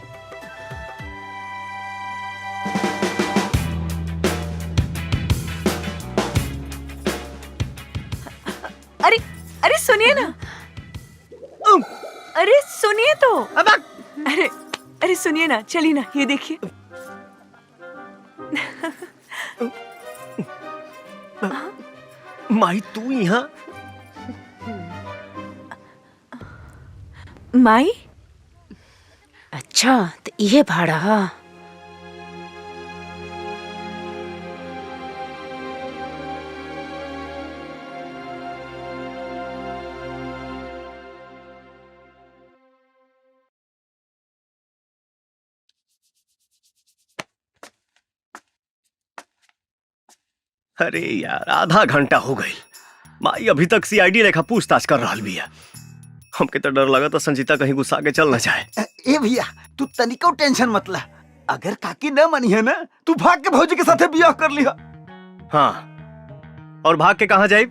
अरे अरे सुनिए ना। अरे सुनिए तो। अरे अरे सुनिए ना, चलिए ना, ये देखिए। माई तू यहाँ? माई? अच्छा तो ये भाड़ा। अरे यार, आधा घंटा हो गई। माई अभी तक सीआईडी लेखा पूछताछ कर रहा भी है। हमके तो डर लगा तो संजीता कहीं गुस्सा के चल न जाए। ए भैया, तू तनिको टेंशन मत ले। अगर काकी न मनी है ना, तू भाग के भौजी के साथे बियाह कर लिया। हाँ, और भाग के कहाँ जाए?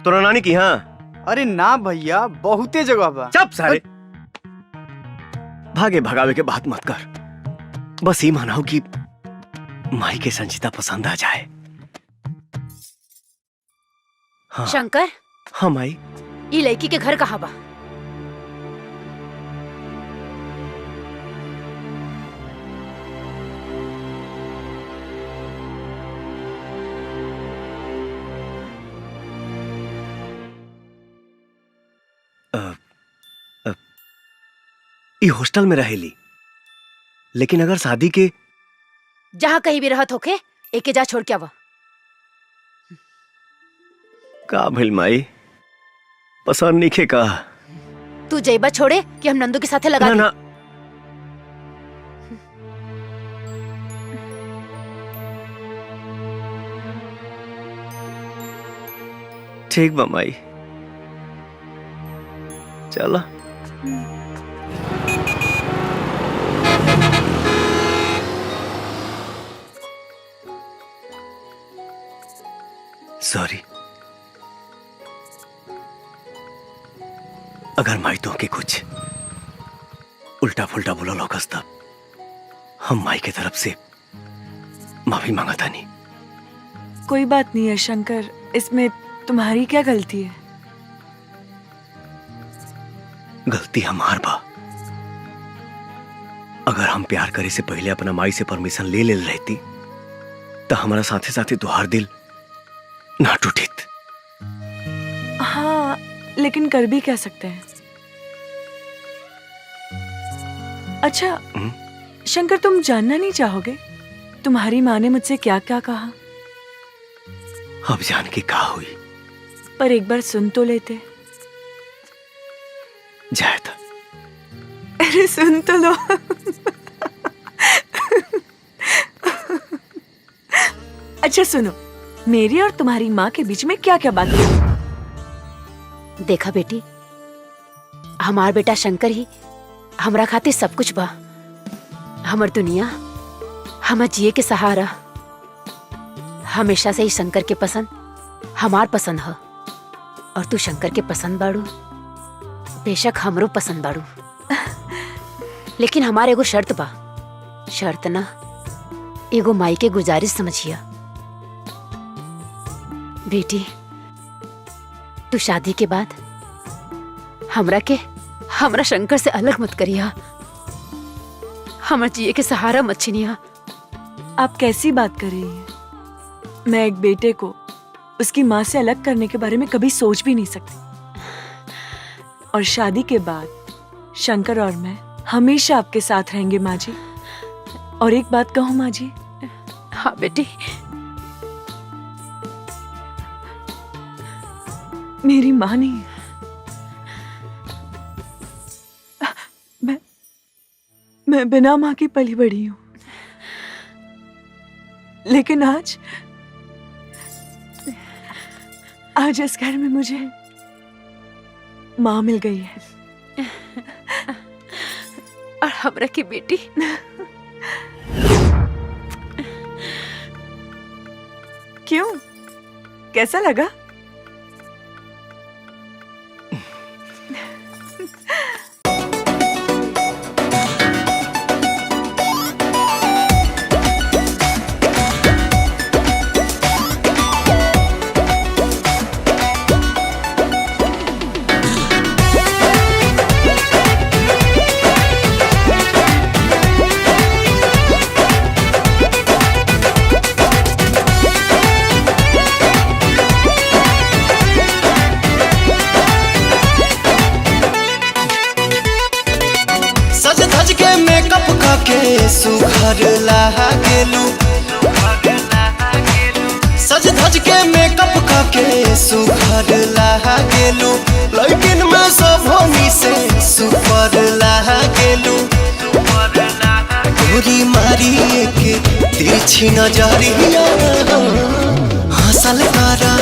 तोरा नानी की? हाँ। अरे ना भैया, बहुते जगह बा। चुप सारे। भागे भगावे के बात मत कर। बस ये मानाओ कि माई के संजीता पसंद आ जाए। हाँ। शंकर। हाँ माई। ये लड़की के घर कहाँ बा? ये हॉस्टल में रहेली, लेकिन अगर शादी के जहाँ कहीं भी रहत होके एके जा छोड़ के आवा। का भइल माई? पसंद नहीं खे का? तू जैबा छोड़े कि हम नंदू के साथे लगा ना, ना। ठीक बा माई, चला। सॉरी। अगर माई तो के कुछ उल्टा फुल्टा बोला लोकस तब हम माई के तरफ से माफी मांगा था। नहीं, कोई बात नहीं है शंकर, इसमें तुम्हारी क्या गलती है? गलती हमार बा। अगर हम प्यार करे से पहले अपना माई से परमिशन ले रहती तो हमारा साथे साथे तुहार दिल ना टूटित। हाँ, लेकिन कर भी क्या सकते हैं। अच्छा शंकर, तुम जानना नहीं चाहोगे तुम्हारी माँ ने मुझसे क्या क्या कहा? अब जान के का हुई? पर एक बार सुन तो लेते। जाए था। अरे सुन तो लो। अच्छा सुनो, मेरी और तुम्हारी माँ के बीच में क्या क्या बात है? देखा बेटी, हमार बेटा शंकर ही हमरा खातिर सब कुछ बा। हमर दुनिया, हमर जिए के सहारा। हमेशा से ही शंकर के पसंद हमार पसंद है, और तू शंकर के पसंद बाड़ू, बेशक हमरो पसंद बाड़ू। लेकिन हमारे एगो शर्त बा। शर्त ना, एगो माई के गुजारिश समझिया। बेटी, तू शादी के बाद हमरा शंकर से अलग मत करिया। हमर जिए के सहारा मत छीनिया। आप कैसी बात कर रही हैं? मैं एक बेटे को उसकी माँ से अलग करने के बारे में कभी सोच भी नहीं सकती। और शादी के बाद शंकर और मैं हमेशा आपके साथ रहेंगे माँ जी। और एक बात कहूँ माँ जी? हाँ बेटी। मेरी माँ नहीं, मैं बिना माँ की पली बड़ी हूँ। लेकिन आज इस घर में मुझे माँ मिल गई है। और हमरा की बेटी। क्यों, कैसा लगा? सुघर लागेलू, सज धज के मेकअप करके सुघर लागेलू। लेकिन मैं सब होनी से सुपर लागेलू। गोरी मारी के तिरछी नजरिया हंसल करा,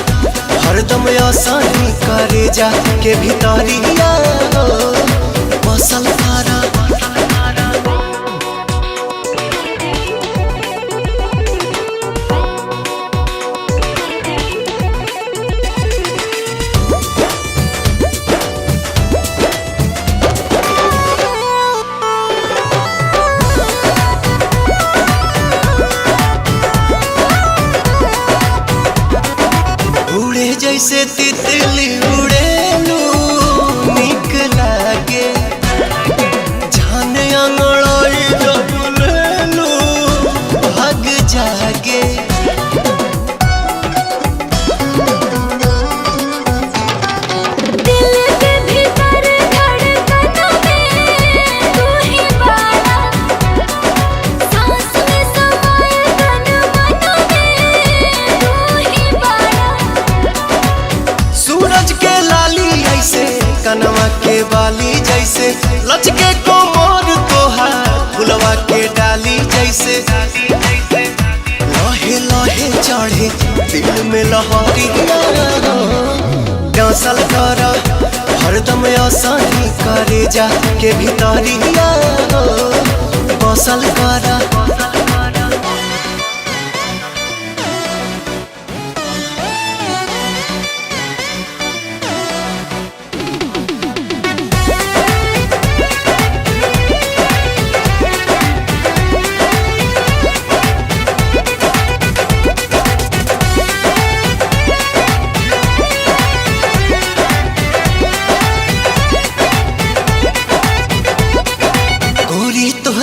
हरदम आसानी करे जा के भीतरिया बसल करा। जैसे तितली उड़ेलू निक लागे, जाने अंगड़ाई जब लेलू भाग जागे। दिल के भीतर धड़कनों में तू ही बारा, सांस में समाए तन मनों में तू ही बारा। सूरज के लाली ऐसे कनवा के बाली जैसे, लचके कोमर तोहार फुलवा के डाली जैसे। लहे लहे चढ़े दिल में लहरी डांसल करा, हरदम आसानी करे जा के भीतरिया बसल करा।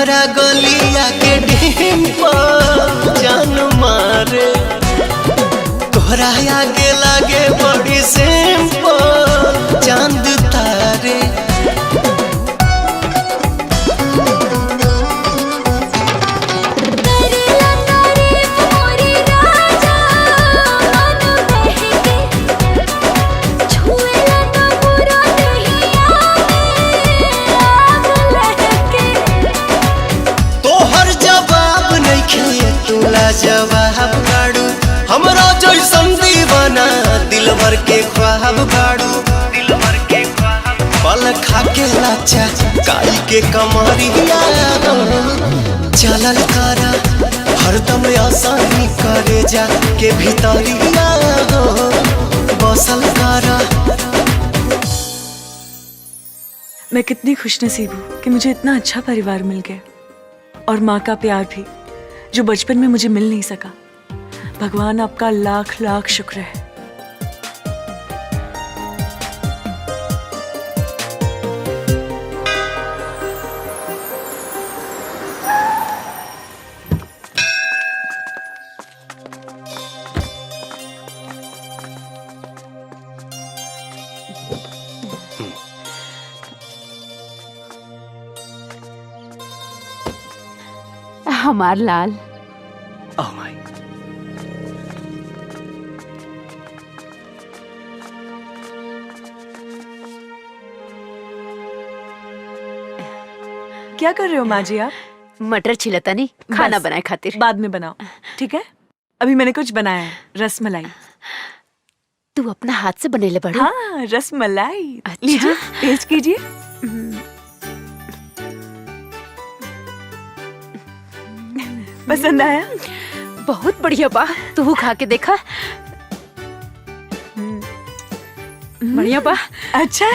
तोहरा गलिया के डिम्पल जान मारे, तोहरा आगे लागे बड़ी सिंपल चांद तारे। जवाब गाड़ू हमरा जैसन दीवाना दिलवर के ख्वाब गाड़ू, दिलवर के ख्वाब पल खा के लाचा काई के कमरिया चलल करा हरदम आसानी करे जा के भीतरिया बसल करा। मैं कितनी खुशनसीब हूँ कि मुझे इतना अच्छा परिवार मिल गया और माँ का प्यार भी जो बचपन में मुझे मिल नहीं सका। भगवान आपका लाख लाख शुक्र है। हमार लाल। Oh my. क्या कर रहे हो माँ जी आप? मटर छिलता नहीं, खाना बनाए खातिर। बाद में बनाओ, ठीक है? अभी मैंने कुछ बनाया है, रसमलाई। तू अपना हाथ से बनेले बड़ा? हाँ, रसमलाई। अच्छा? लीजिए, टेस्ट कीजिए। पसंद आया? बहुत बढ़िया बा, तू खा के देखा। बढ़िया बा। अच्छा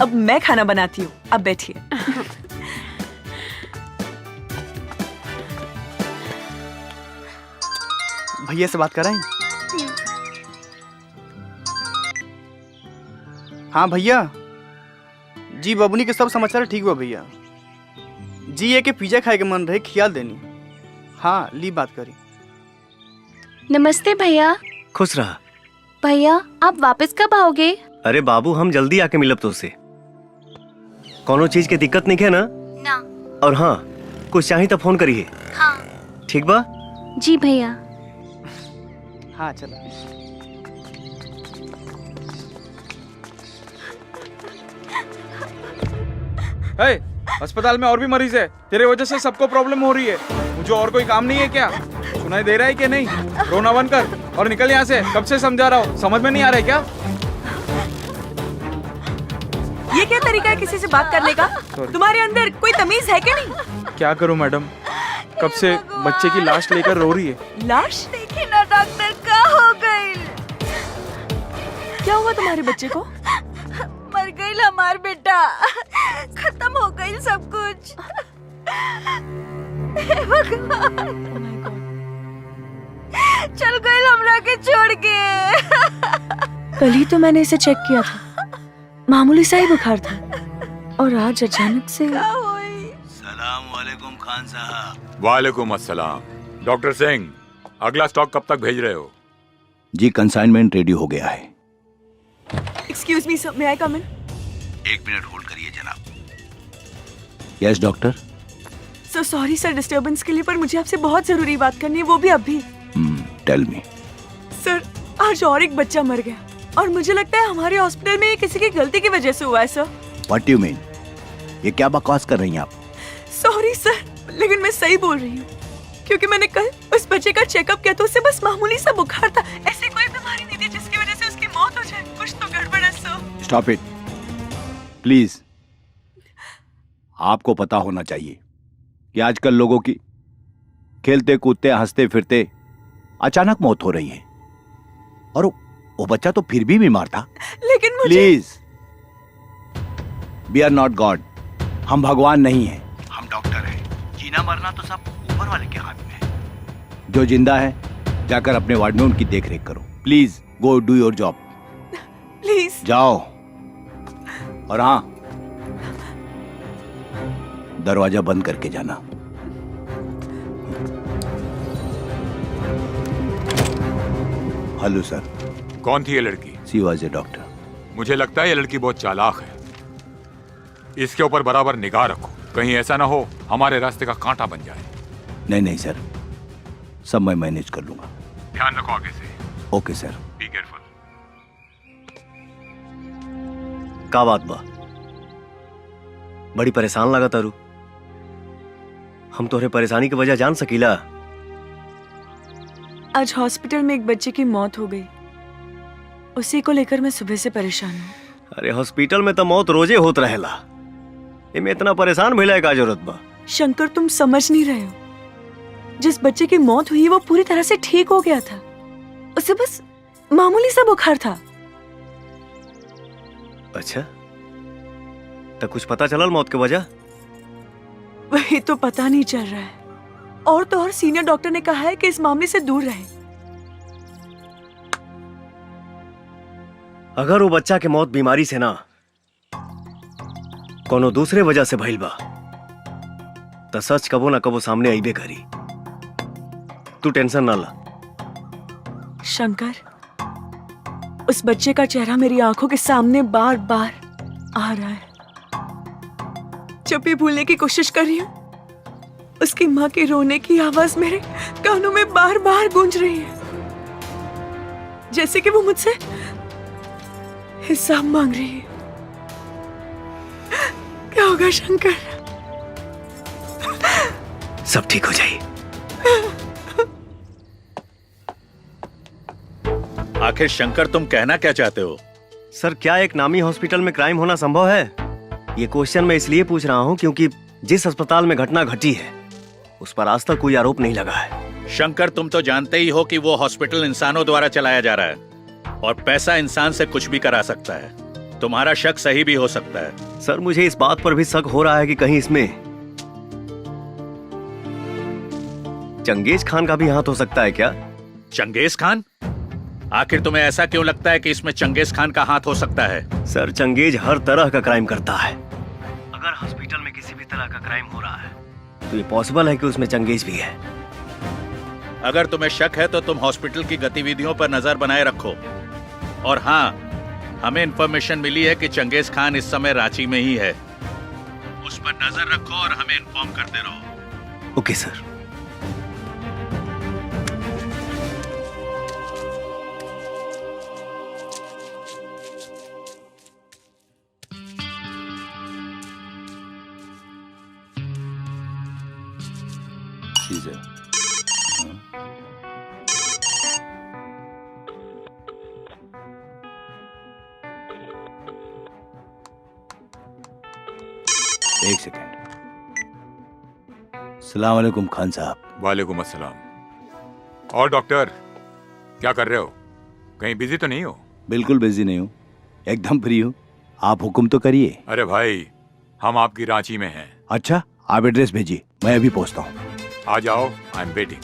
अब मैं खाना बनाती हूँ, अब बैठिए। भैया से बात कराएं? हाँ भैया जी, बबुनी के सब समाचार ठीक हुआ भैया जी। ये के पिज्जा खाए के मन रहे, खियाल देनी। हाँ ली बात करी। नमस्ते भैया। खुश रहा। भैया आप वापस कब आओगे? अरे बाबू हम जल्दी आके मिलब तो उससे। कोनो चीज के दिक्कत नहीं है ना? ना। और हाँ कुछ चाहिए तो फोन करिए। हाँ। ठीक बा? जी भैया। हाँ चलो। अस्पताल में और भी मरीज है, तेरे वजह से सबको प्रॉब्लम हो रही है। मुझे और कोई काम नहीं है क्या? सुनाई दे रहा है कि नहीं? रोना बंद कर और निकल यहाँ से। कब से समझा रहा हूँ, समझ में नहीं आ रहा है क्या? ये क्या तरीका है किसी से बात करने का? तुम्हारे अंदर कोई तमीज है क्या नहीं? क्या करूँ मैडम, कब से बच्चे की लाश लेकर रो रही है। लाश? देखिए ना डॉक्टर, क्या हो गई? क्या हुआ तुम्हारे बच्चे को? मर गई हमार बेटा, खत्म हो गई सब कुछ। हे भगवान, चल गई हमरा के छोड़ के। कल ही तो मैंने इसे चेक किया था, मामूली सा ही बुखार था, और आज अचानक से। सलाम वालेकुम खान साहब। वालेकुम अस्सलाम। डॉक्टर सिंह, अगला स्टॉक कब तक भेज रहे हो? जी कंसाइनमेंट रेडी हो गया है। एक्सक्यूज मी सर, मे आई कम इन? 1 मिनट होल्ड करिए जनाब। Yes doctor. So sorry sir disturbance के लिए, पर मुझे आपसे बहुत जरूरी बात करनी है, वो भी अभी। Tell me. सर आज और एक बच्चा मर गया, और मुझे लगता है हमारे हॉस्पिटल में ये किसी की गलती की वजह से हुआ है सर। What you mean? ये क्या बकवास कर रही हैं आप? सॉरी सर, लेकिन मैं सही बोल रही हूँ, क्योंकि मैंने कल उस बच्चे का चेकअप किया तो उसे बस मामूली सा बुखार था, ऐसी कोई बीमारी नहीं थी जिसकी वजह से उसकी मौत हो जाए। कुछ तो गड़बड़ है सर। Stop it please. आपको पता होना चाहिए कि आजकल लोगों की खेलते कूदते हंसते फिरते अचानक मौत हो रही है, और वो बच्चा तो फिर भी बीमार था। लेकिन मुझे। Please, we are not God. हम भगवान नहीं हैं, हम डॉक्टर हैं। जीना मरना तो सब ऊपर वाले के हाथ में है। जो जिंदा है जाकर अपने वार्ड में उनकी देखरेख करो। Please go do your job. Please जाओ। और हाँ, दरवाजा बंद करके जाना। Hello sir. कौन थी ये लड़की? She was a doctor. मुझे लगता है ये लड़की बहुत चालाक है। इसके ऊपर बराबर निगाह रखो, कहीं ऐसा ना हो हमारे रास्ते का कांटा बन जाए। नहीं नहीं सर, सब मैं मैनेज कर लूंगा। ध्यान रखो आगे से। Okay sir. Be careful. का बात बा? बड़ी परेशान लगा तारू। हम तोहरे परेशानी की वजह जान सकीला? आज हॉस्पिटल में एक बच्चे की मौत हो गई, उसी को लेकर मैं सुबह से परेशान हूँ। अरे हॉस्पिटल में तो मौत रोजे होत रहेला, इमे इतना परेशान भइला का जरूरत बा? शंकर, तुम समझ नहीं रहे हो। जिस बच्चे की मौत हुई वो पूरी तरह से ठीक हो गया था, उसे बस मामूली सा बुखार था। अच्छा, तो कुछ पता चलल मौत की वजह? वही तो पता नहीं चल रहा है, और तो और सीनियर डॉक्टर ने कहा है कि इस मामले से दूर रहे। अगर वो बच्चा के मौत बीमारी से ना कोनो दूसरे वजह से भइल बा तो सच कबो ना कबो सामने आईबे करी। तू टेंशन ना ला। शंकर, उस बच्चे का चेहरा मेरी आंखों के सामने बार बार आ रहा है। जब भी भूलने की कोशिश कर रही हूँ, उसकी माँ की रोने की आवाज मेरे कानों में बार बार गूंज रही है, जैसे कि वो मुझसे हिसाब मांग रही है। क्या होगा शंकर? सब ठीक हो जाए। आखिर शंकर, तुम कहना क्या चाहते हो? सर, क्या एक नामी हॉस्पिटल में क्राइम होना संभव है? ये क्वेश्चन मैं इसलिए पूछ रहा हूँ क्योंकि जिस अस्पताल में घटना घटी है उस पर आज तक कोई आरोप नहीं लगा है। शंकर, तुम तो जानते ही हो कि वो हॉस्पिटल इंसानों द्वारा चलाया जा रहा है और पैसा इंसान से कुछ भी करा सकता है। तुम्हारा शक सही भी हो सकता है। सर, मुझे इस बात पर भी शक हो रहा है कि कहीं इसमें चंगेज खान का भी हाथ हो सकता है क्या? Genghis Khan? आखिर तुम्हें ऐसा क्यों लगता है कि इसमें चंगेज खान का हाथ हो सकता है? सर, चंगेज हर तरह का क्राइम करता है। अगर हॉस्पिटल में किसी भी तरह का क्राइम हो रहा है तो ये पॉसिबल है कि उसमें चंगेज भी है। अगर तुम्हें शक है तो तुम हॉस्पिटल की गतिविधियों पर नजर बनाए रखो। और हाँ, हमें इंफॉर्मेशन मिली है कि चंगेज खान इस समय रांची में ही है। उस पर नजर रखो और हमें इन्फॉर्म करते रहो। Okay sir. एक सेकेंड। सलाम वालेकुम खान साहब। वालेकुम अस्सलाम। और डॉक्टर, क्या कर रहे हो? कहीं बिजी तो नहीं हो? बिल्कुल बिजी नहीं हूँ, एकदम फ्री हूँ। आप हुक्म तो करिए। अरे भाई, हम आपकी रांची में हैं। अच्छा, आप एड्रेस भेजिए, मैं अभी पहुँचता हूँ। आ जाओ, आई एम वेटिंग।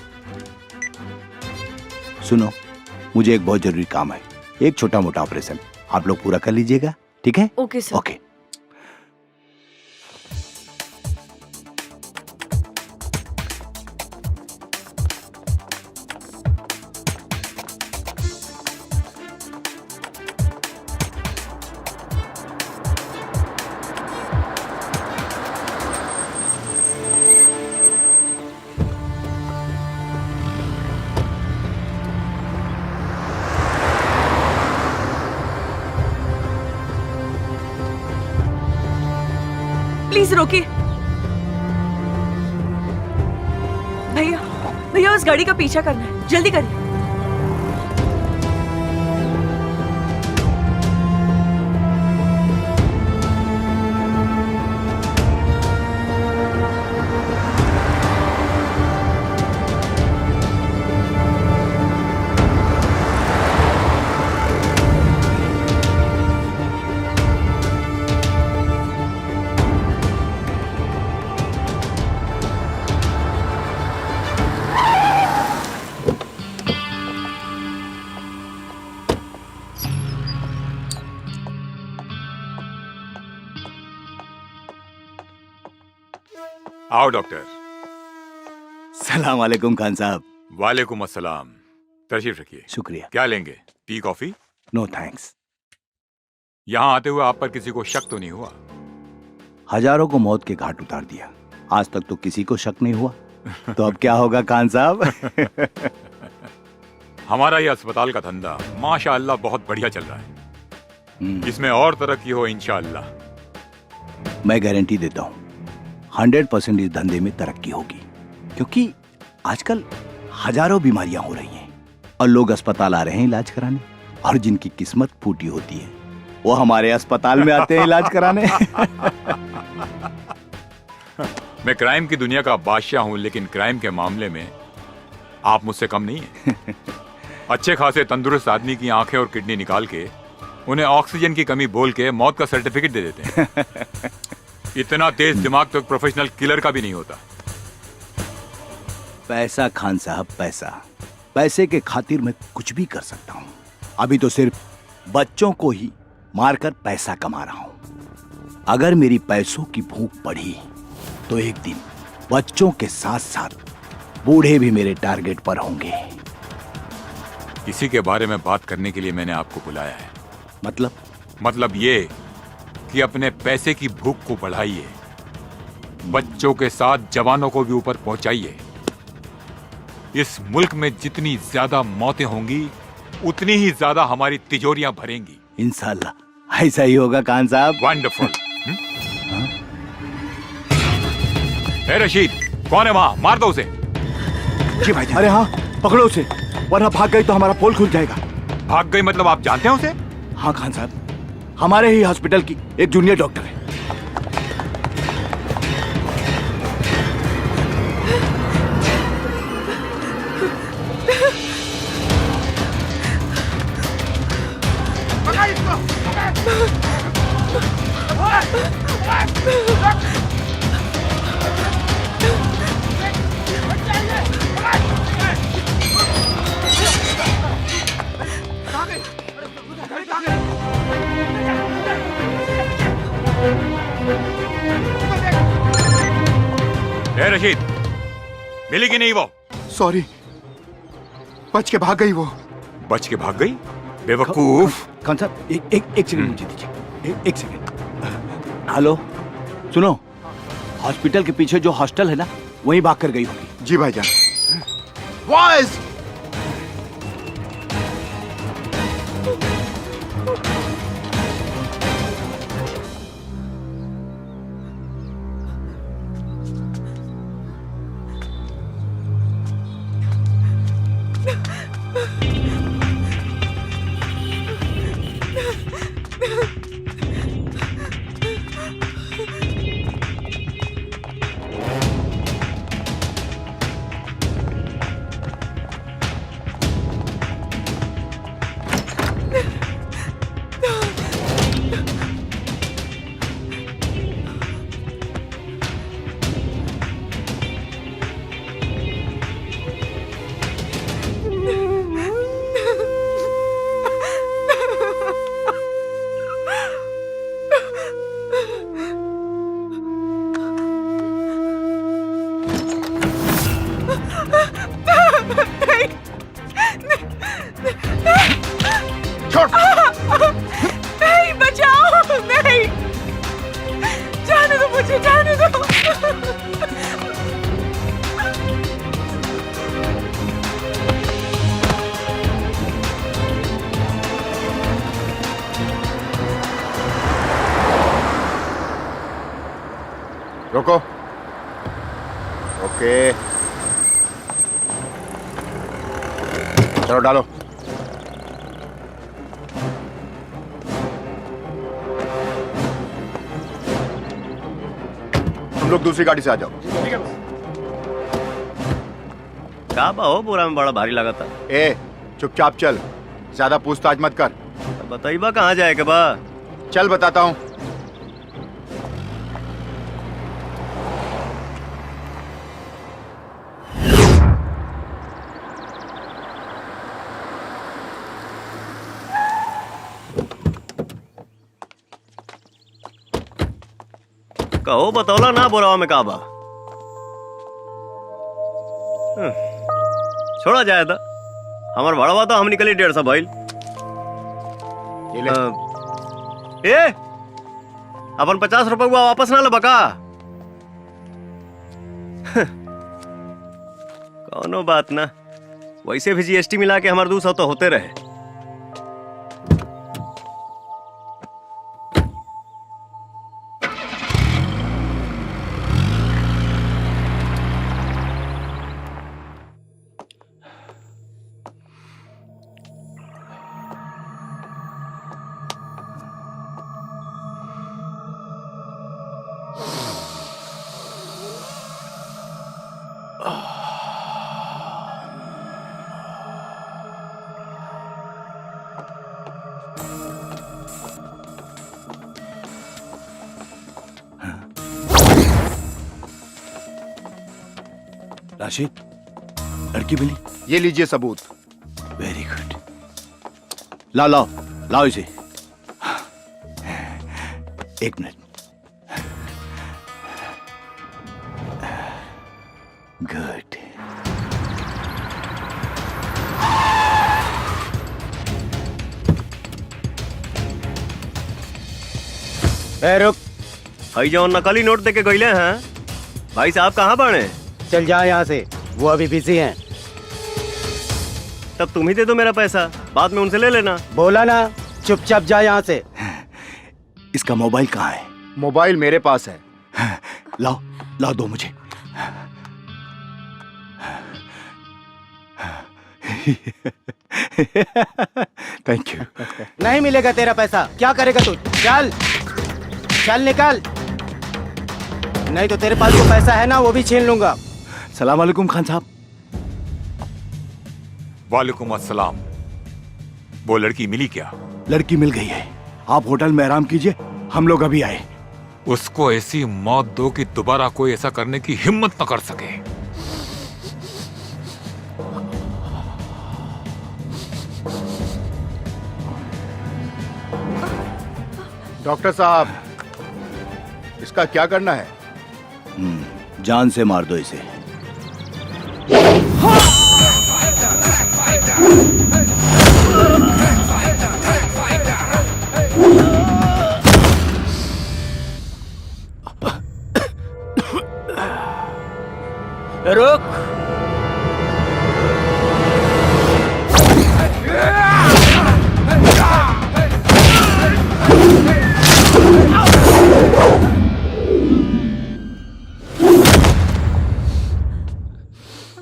सुनो, मुझे एक बहुत जरूरी काम है, एक छोटा मोटा ऑपरेशन, आप लोग पूरा कर लीजिएगा, ठीक है? Okay sir. ओके। प्लीज रोकिए। भैया, भैया उस गाड़ी का पीछा करना है, जल्दी करिए। आओ डॉक्टर। सलाम वालेकुम खान साहब। वालेकुम अस्सलाम। तशरीफ रखिए। शुक्रिया। क्या लेंगे, टी कॉफी? No thanks. यहाँ आते हुए आप पर किसी को शक तो नहीं हुआ? हजारों को मौत के घाट उतार दिया, आज तक तो किसी को शक नहीं हुआ। तो अब क्या होगा खान साहब? हमारा ये अस्पताल का धंधा माशाअल्लाह बहुत बढ़िया चल रहा है। इसमें और तरक्की हो इंशाअल्लाह। मैं गारंटी देता हूँ 100% इस धंधे में तरक्की होगी, क्योंकि आजकल हजारों बीमारियां हो रही हैं और लोग अस्पताल आ रहे हैं इलाज कराने, और जिनकी किस्मत फूटी होती है वो हमारे अस्पताल में आते हैं इलाज कराने। मैं क्राइम की दुनिया का बादशाह हूं, लेकिन क्राइम के मामले में आप मुझसे कम नहीं हैं। अच्छे खासे तंदुरुस्त आदमी की आंखें और किडनी निकाल के उन्हें ऑक्सीजन की कमी बोल के मौत का सर्टिफिकेट दे देते हैं। इतना तेज दिमाग तो एक प्रोफेशनल किलर का भी नहीं होता। पैसा खान साहब, पैसा, पैसे के खातिर मैं कुछ भी कर सकता हूँ। अभी तो सिर्फ बच्चों को ही मारकर पैसा कमा रहा हूँ। अगर मेरी पैसों की भूख बढ़ी तो एक दिन बच्चों के साथ साथ बूढ़े भी मेरे टारगेट पर होंगे। इसी के बारे में बात करने के लिए मैंने आपको बुलाया है। मतलब ये कि अपने पैसे की भूख को बढ़ाइए, बच्चों के साथ जवानों को भी ऊपर पहुंचाइए। इस मुल्क में जितनी ज्यादा मौतें होंगी उतनी ही ज्यादा हमारी तिजोरियां भरेंगी। इंशाल्लाह ऐसा ही होगा खान साहब। वंडरफुल। ए रशीद, कौन है वहां? मार दो उसे। जी भाई। अरे हाँ, पकड़ो उसे, वरना भाग गई तो हमारा पोल खुल जाएगा। भाग गई मतलब आप जानते हैं उसे? हाँ खान साहब, हमारे ही हॉस्पिटल की एक जूनियर डॉक्टर है। ए रशीद, मिली कि नहीं वो? सॉरी, बच के भाग गई वो। बच के भाग गई? बेवकूफ। खान साहब एक सेकंड मुझे दीजिए, एक सेकंड। हेलो, सुनो, हॉस्पिटल के पीछे जो हॉस्टल है ना, वहीं भाग कर गई होगी। जी भाईजान। बॉयज, नहीं, बचाओ, नहीं, जाने दो मुझे, जाने दो। रोको। ओके, चलो डालो। तुम लोग दूसरी गाड़ी से आ जाओ। क्या हो, बोरा में बड़ा भारी लगा था। ए, चुपचाप चल, ज्यादा पूछताछ मत कर। बताइए कहाँ जाए के बा? चल बताता हूँ। कहो बतौला ना बोरावा में का बा? छोड़ा जाए था हमार भाड़ा तो हम निकली 150 भाई ए अपन 50 रुपए हुआ वापस ना लबा का कौनो बात ना वैसे भी जीएसटी मिला के हमारे 200 तो होते रहे। राशिद, लड़की मिली? ये लीजिए सबूत। Very good. लाओ लाओ लाओ इसे। एक मिनट। गुड। रुक भाई जो नकली नोट देके गईले हैं भाई साहब कहाँ बने? चल जा यहाँ से, वो अभी बिजी हैं। तब तुम ही दे दो मेरा पैसा, बाद में उनसे ले लेना। बोला ना, चुपचाप जा यहाँ से। इसका मोबाइल कहाँ है? मोबाइल मेरे पास है। लाओ लाओ दो मुझे। Thank you. नहीं मिलेगा तेरा पैसा, क्या करेगा तू? चल चल निकल, नहीं तो तेरे पास जो पैसा है ना वो भी छीन लूंगा। सलाम वालेकुम खान साहब। वालेकुम अस्सलाम। वो लड़की मिली क्या? लड़की मिल गई है, आप होटल में आराम कीजिए, हम लोग अभी आए। उसको ऐसी मौत दो कि दोबारा कोई ऐसा करने की हिम्मत न कर सके। डॉक्टर साहब, इसका क्या करना है? जान से मार दो इसे। रुक।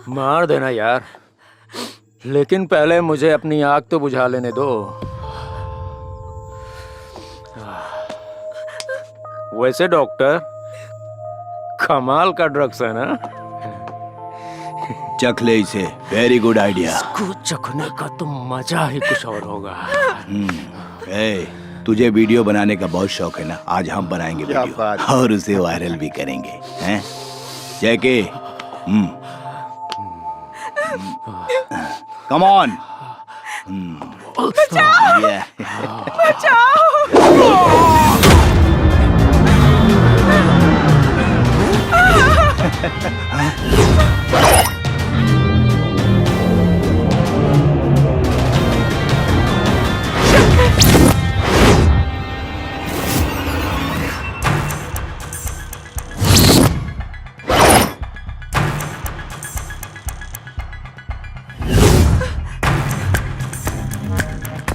मार देना यार, लेकिन पहले मुझे अपनी आग तो बुझा लेने दो। वैसे डॉक्टर, कमाल का ड्रग्स है ना? चख ले इसे, वेरी गुड आइडिया। इसको चखने का तो मजा ही कुछ और होगा। तुझे वीडियो बनाने का बहुत शौक है ना, आज हम बनाएंगे क्या वीडियो बात। और उसे वायरल भी करेंगे, हैं? Jake, come on.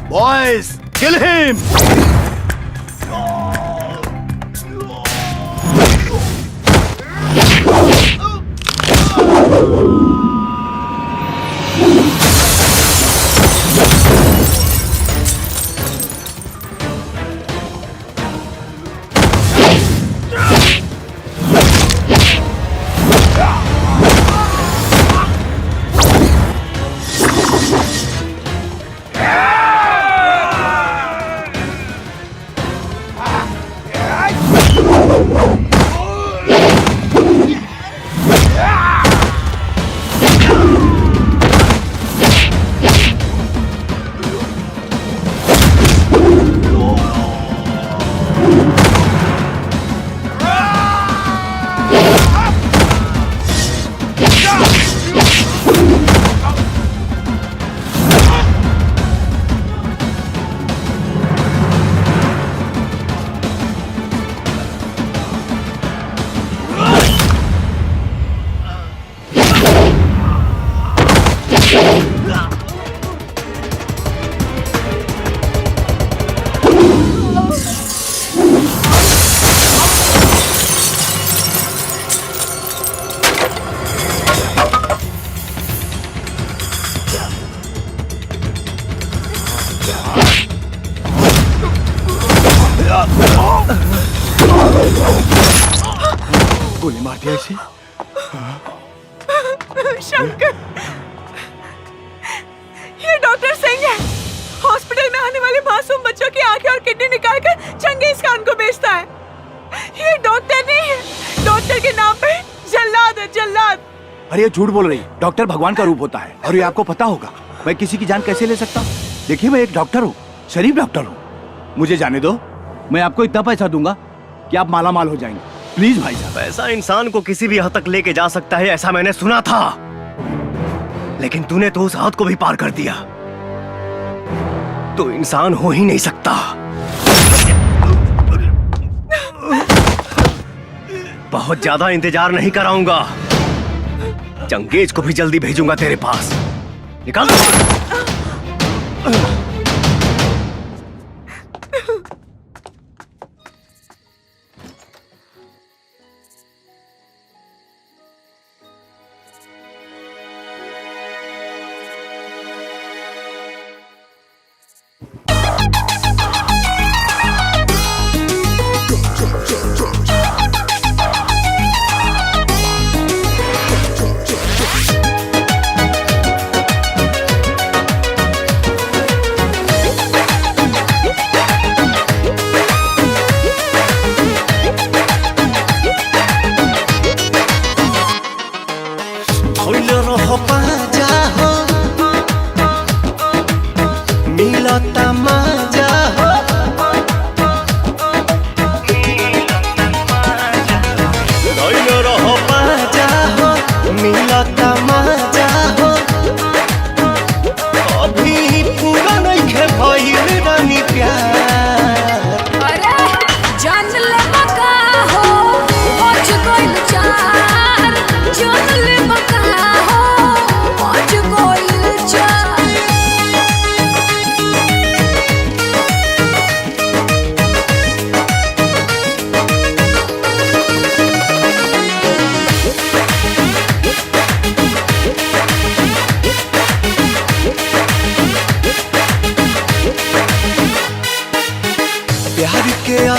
Boys, kill him! गोली मार दिया इसे। शंकर, ये डॉक्टर सिंह है। हॉस्पिटल में आने वाले मासूम बच्चों की आंखें और किडनी निकालकर चंगेज खान को बेचता है। ये डॉक्टर नहीं है, डॉक्टर के नाम पे जल्लाद है, जल्लाद। अरे ये झूठ बोल रही। डॉक्टर भगवान का रूप होता है और ये आपको पता होगा। मैं किसी की जान कैसे ले सकता हूँ? देखिए मैं एक डॉक्टर हूँ, शरीफ डॉक्टर हूँ। मुझे जाने दो, मैं आपको इतना पैसा दूंगा कि आप माला माल हो जाएंगे। प्लीज भाई साहब। पैसा इंसान को किसी भी हद तक लेके जा सकता है, ऐसा मैंने सुना था, लेकिन तूने तो उस हद को भी पार कर दिया। तो इंसान हो ही नहीं सकता। बहुत ज्यादा इंतजार नहीं कराऊंगा, चंगेज को भी जल्दी भेजूंगा तेरे पास। निकाल।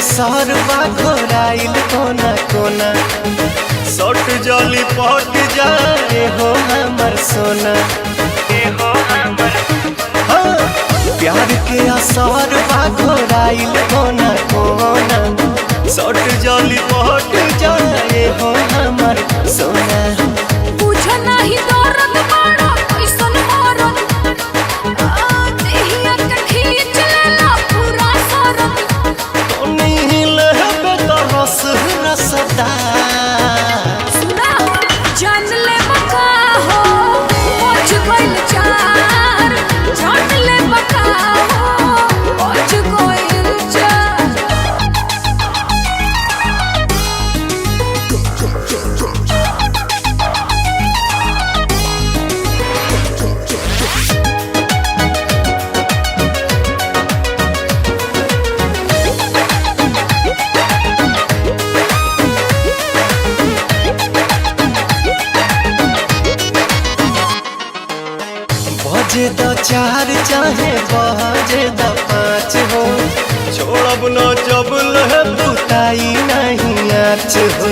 सरवा घोराइल कोना कोना, सट जली पट जाए हो हमर सोना। हाँ, प्यार के असरवा घोराइल कोना कोना, सट जली पट जाए हो हमर सोना। बुझ नहीं दर्द बड़ा कैसन मरद, देहिया के खींच लेला पूरा सरद। रस रसदा सुना जान ले बका हो, पहुंच गइल चार। जान ले बका हो, पहुंच गइल चार। बजे द 4 चाहे बजे द 5 हो, छोड़ब न जब लह बुताई नहीं आँच हो।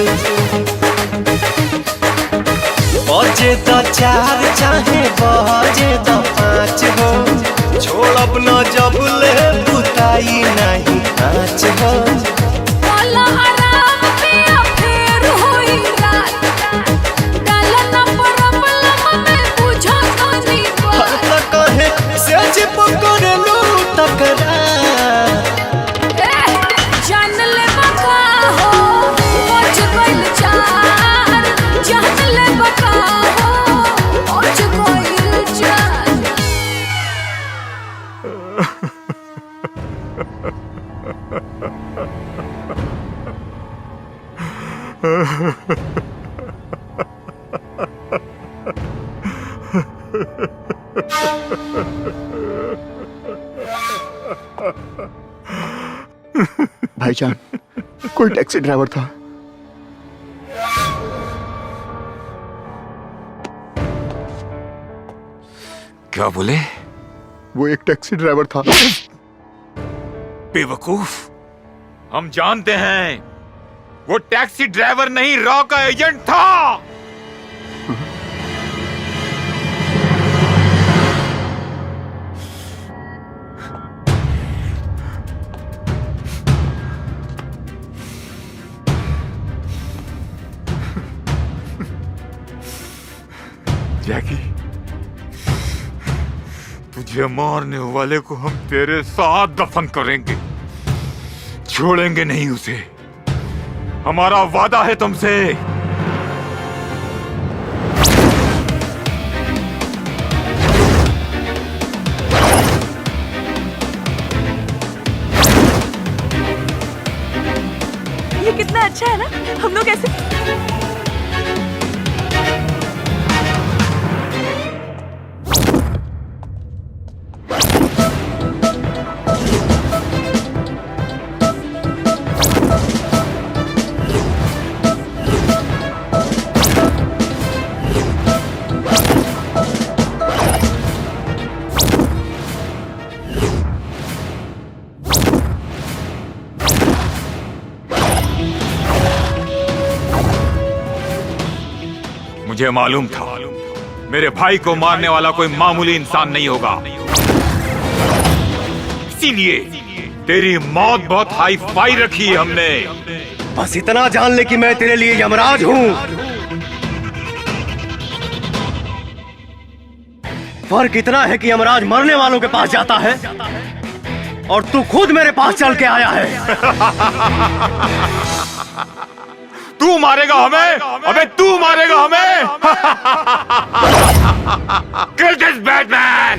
बजे द 4 चाहे बजे द 5 हो, छोड़ब न जब लह बुताई नहीं आँच हो। आराम पिया फेर होई रात, डाला ना प्रॉब्लम में बुझा नहीं बात। कहे से चिपक लू तकरार, जान ले बका हो, पहुंच गइल चार। जान ले बका हो, पहुंच गइल चार। भाईजान, कोई टैक्सी ड्राइवर था। क्या बोले? वो एक टैक्सी ड्राइवर था। बेवकूफ, हम जानते हैं वो टैक्सी ड्राइवर नहीं, रॉ का एजेंट था। जैकी, तुझे मारने वाले को हम तेरे साथ दफन करेंगे, छोड़ेंगे नहीं उसे। हमारा वादा है तुमसे। ये कितना अच्छा है ना, हम लोग ऐसे। मुझे मालूम था मेरे भाई को मारने वाला कोई मामूली इंसान नहीं होगा, इसीलिए तेरी मौत बहुत हाई फाई रखी है हमने। बस इतना जान ले कि मैं तेरे लिए यमराज हूं। फर्क इतना है कि यमराज मरने वालों के पास जाता है और तू खुद मेरे पास चल के आया है। तू मारेगा हमें? अबे तू मारेगा हमें? Kill this Batman!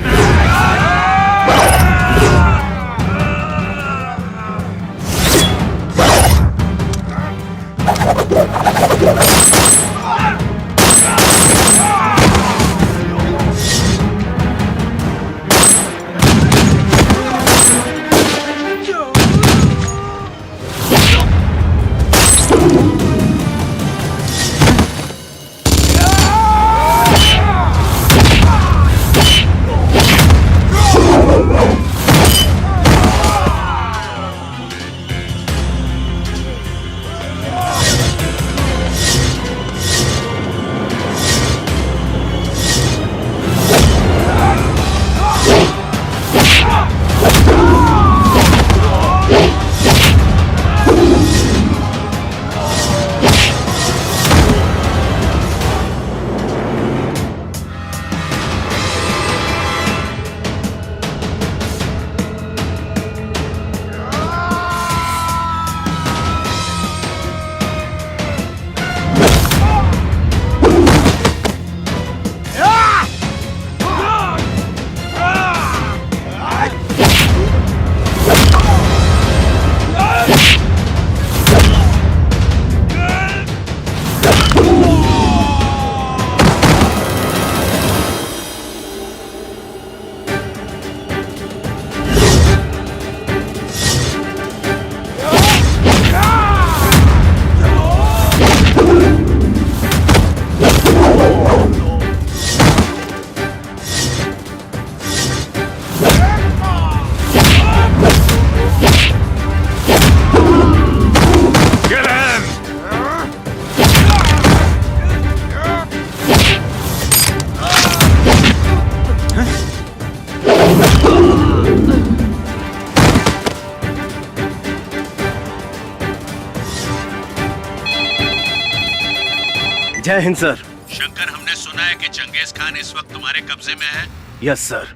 जय हिंद सर। शंकर, हमने सुना है कि चंगेज खान इस वक्त तुम्हारे कब्जे में है। यस सर,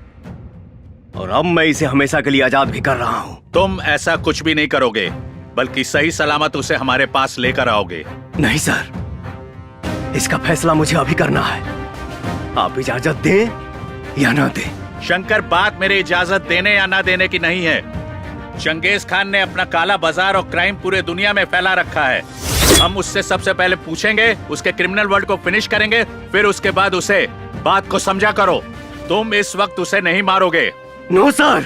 और अब मैं इसे हमेशा के लिए आजाद भी कर रहा हूँ। तुम ऐसा कुछ भी नहीं करोगे, बल्कि सही सलामत उसे हमारे पास लेकर आओगे। नहीं सर, इसका फैसला मुझे अभी करना है। आप इजाजत दें या ना दें। शंकर, बात मेरे इजाजत देने या ना देने की नहीं है। चंगेज खान ने अपना काला बाजार और क्राइम पूरे दुनिया में फैला रखा है। हम उससे सबसे पहले पूछेंगे, उसके क्रिमिनल वर्ल्ड को फिनिश करेंगे, फिर उसके बाद उसे बात को समझा करो। तुम इस वक्त उसे नहीं मारोगे। No sir.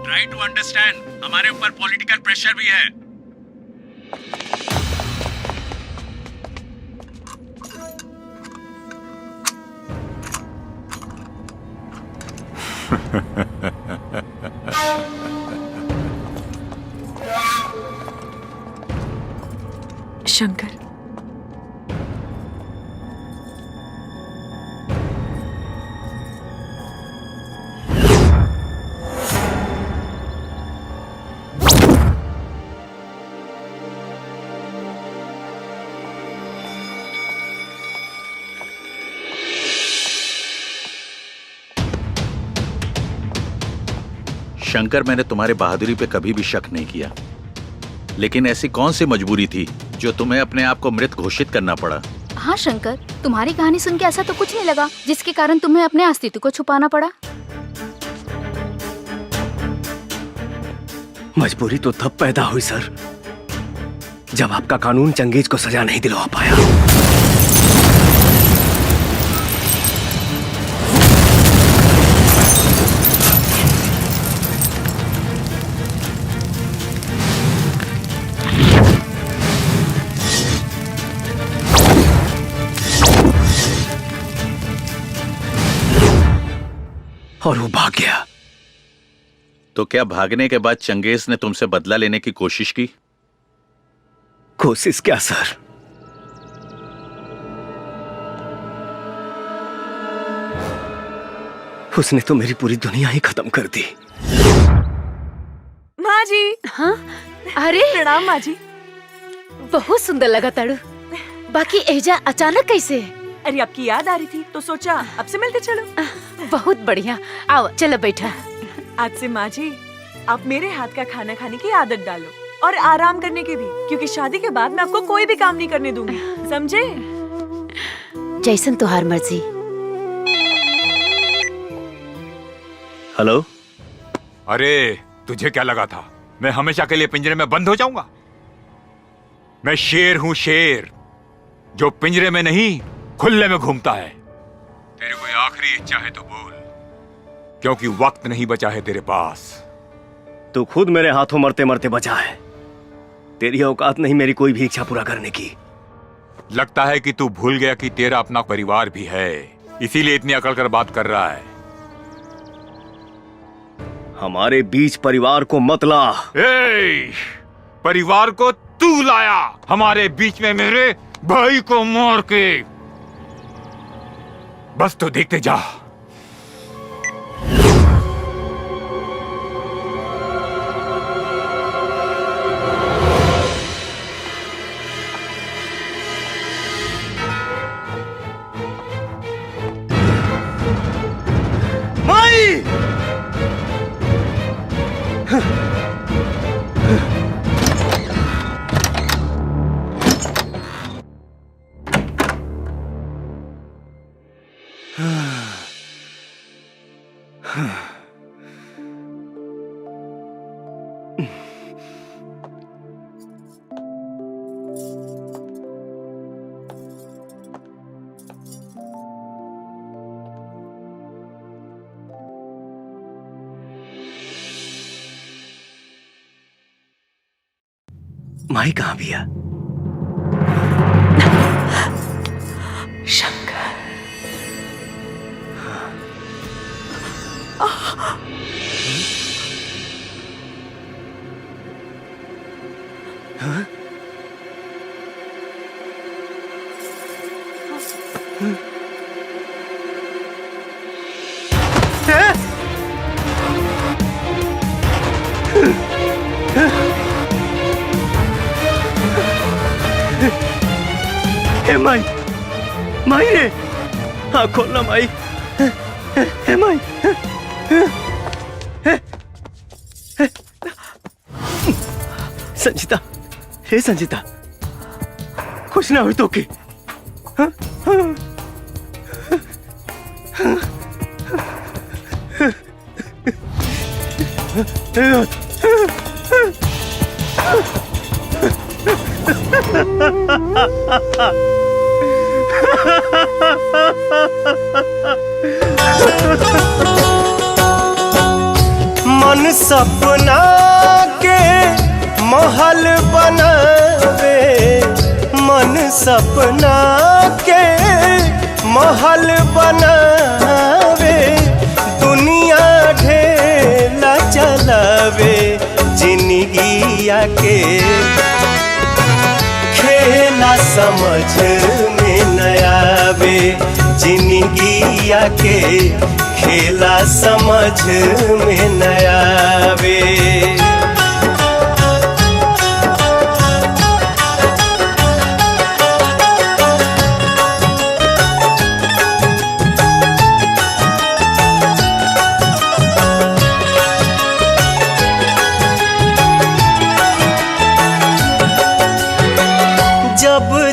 Try to understand, हमारे ऊपर पॉलिटिकल प्रेशर भी है। शंकर, शंकर, मैंने तुम्हारे बहादुरी पे कभी भी शक नहीं किया, लेकिन ऐसी कौन सी मजबूरी थी जो तुम्हें अपने आप को मृत घोषित करना पड़ा? हाँ शंकर, तुम्हारी कहानी सुन के ऐसा तो कुछ नहीं लगा जिसके कारण तुम्हें अपने अस्तित्व को छुपाना पड़ा। मजबूरी तो तब पैदा हुई सर, जब आपका कानून चंगेज को सजा नहीं दिलवा पाया। और वो भाग गया। तो क्या भागने के बाद चंगेज ने तुमसे बदला लेने की कोशिश की? कोशिश क्या सर, उसने तो मेरी पूरी दुनिया ही खत्म कर दी। माँ जी। हाँ, अरे प्रणाम माँ जी। बहुत सुंदर लगा ताड़ू। बाकी एजा अचानक कैसे? अरे आपकी याद आ रही थी तो सोचा अब से मिलते चलो। बहुत बढ़िया, आओ चलो बैठा। आज से माँ जी आप मेरे हाथ का खाना खाने की आदत डालो और आराम करने की भी, क्योंकि शादी के बाद मैं आपको कोई भी काम नहीं करने दूंगी, समझे? जैसन तुहार मर्जी। हेलो। अरे तुझे क्या लगा था मैं हमेशा के लिए पिंजरे में बंद हो जाऊंगा? मैं शेर हूं, शेर जो पिंजरे में नहीं खुले में घूमता है। तेरी कोई आखिरी इच्छा है तो बोल, क्योंकि वक्त नहीं बचा है तेरे पास। तू खुद मेरे हाथों मरते मरते बचा है। तेरी औकात नहीं मेरी कोई भी इच्छा पूरा करने की। लगता है कि तू भूल गया कि तेरा अपना परिवार भी है, इसीलिए इतनी अकड़ कर बात कर रहा है। हमारे बीच परिवार को मत ला। परिवार को तू लाया हमारे बीच में, मेरे भाई को मार के। बस तो देखते जा। माई! माई कहाँ भैया? शंकर। हाँ? हे माई, माई रे, हाँ खोलना माई। हे माई, संजीता, हे संजीता, कुछ ना हुई तो की? मन सपना के महल बनावे, मन सपना के महल बनावे, दुनिया के खेला समझ में न आवे, जिंदगी के खेला समझ में न आवे।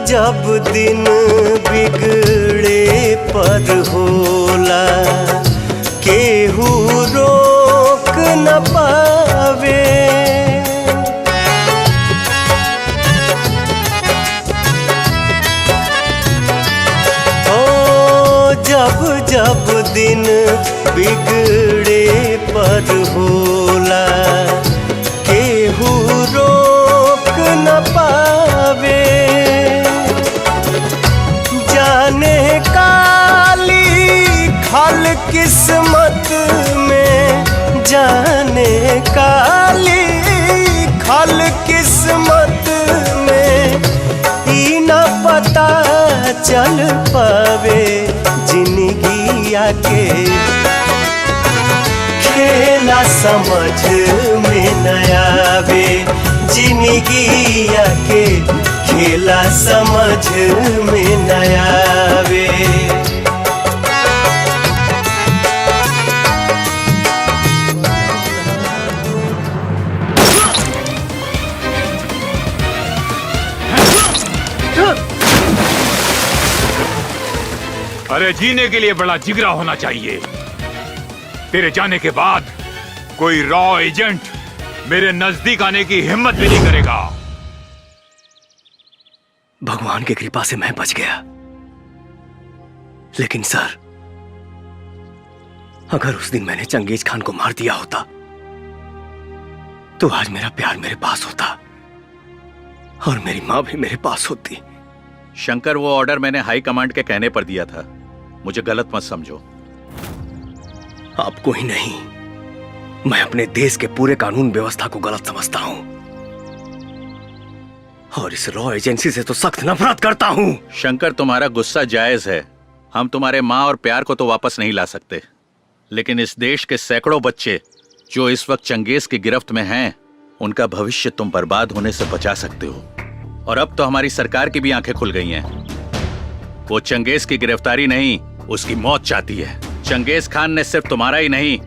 जब दिन बिगड़े पर होला, केहू रोक न पावे। ओ जब जब दिन बिगड़े पर होला, केहू रोक न पावे। जाने काली खल किस्मत में, जाने काली खल किस्मत में, ई न पता चल पावे जिंदगी के खेला समझ में न आवे। जिंदगी के खेला समझ में न आवे। अरे जीने के लिए बड़ा जिगरा होना चाहिए। तेरे जाने के बाद कोई रॉ एजेंट मेरे नजदीक आने की हिम्मत भी नहीं करेगा। भगवान की कृपा से मैं बच गया, लेकिन सर, अगर उस दिन मैंने चंगेज खान को मार दिया होता तो आज मेरा प्यार मेरे पास होता और मेरी मां भी मेरे पास होती। शंकर, वो ऑर्डर मैंने हाई कमांड के कहने पर दिया था, मुझे गलत मत समझो। आपको ही नहीं, मैं अपने देश के पूरे कानून व्यवस्था को गलत समझता हूं और इस रॉ एजेंसी से तो सख्त नफरत करता हूं। शंकर, तुम्हारा गुस्सा जायज है। हम तुम्हारे माँ और प्यार को तो वापस नहीं ला सकते, लेकिन इस देश के सैकड़ों बच्चे जो इस वक्त चंगेज की गिरफ्त में हैं, उनका भविष्य तुम बर्बाद होने से बचा सकते हो। और अब तो हमारी सरकार की भी आंखें खुल गई हैं। वो चंगेज की गिरफ्तारी नहीं, उसकी मौत चाहती है। चंगेज खान ने सिर्फ तुम्हारा ही नहीं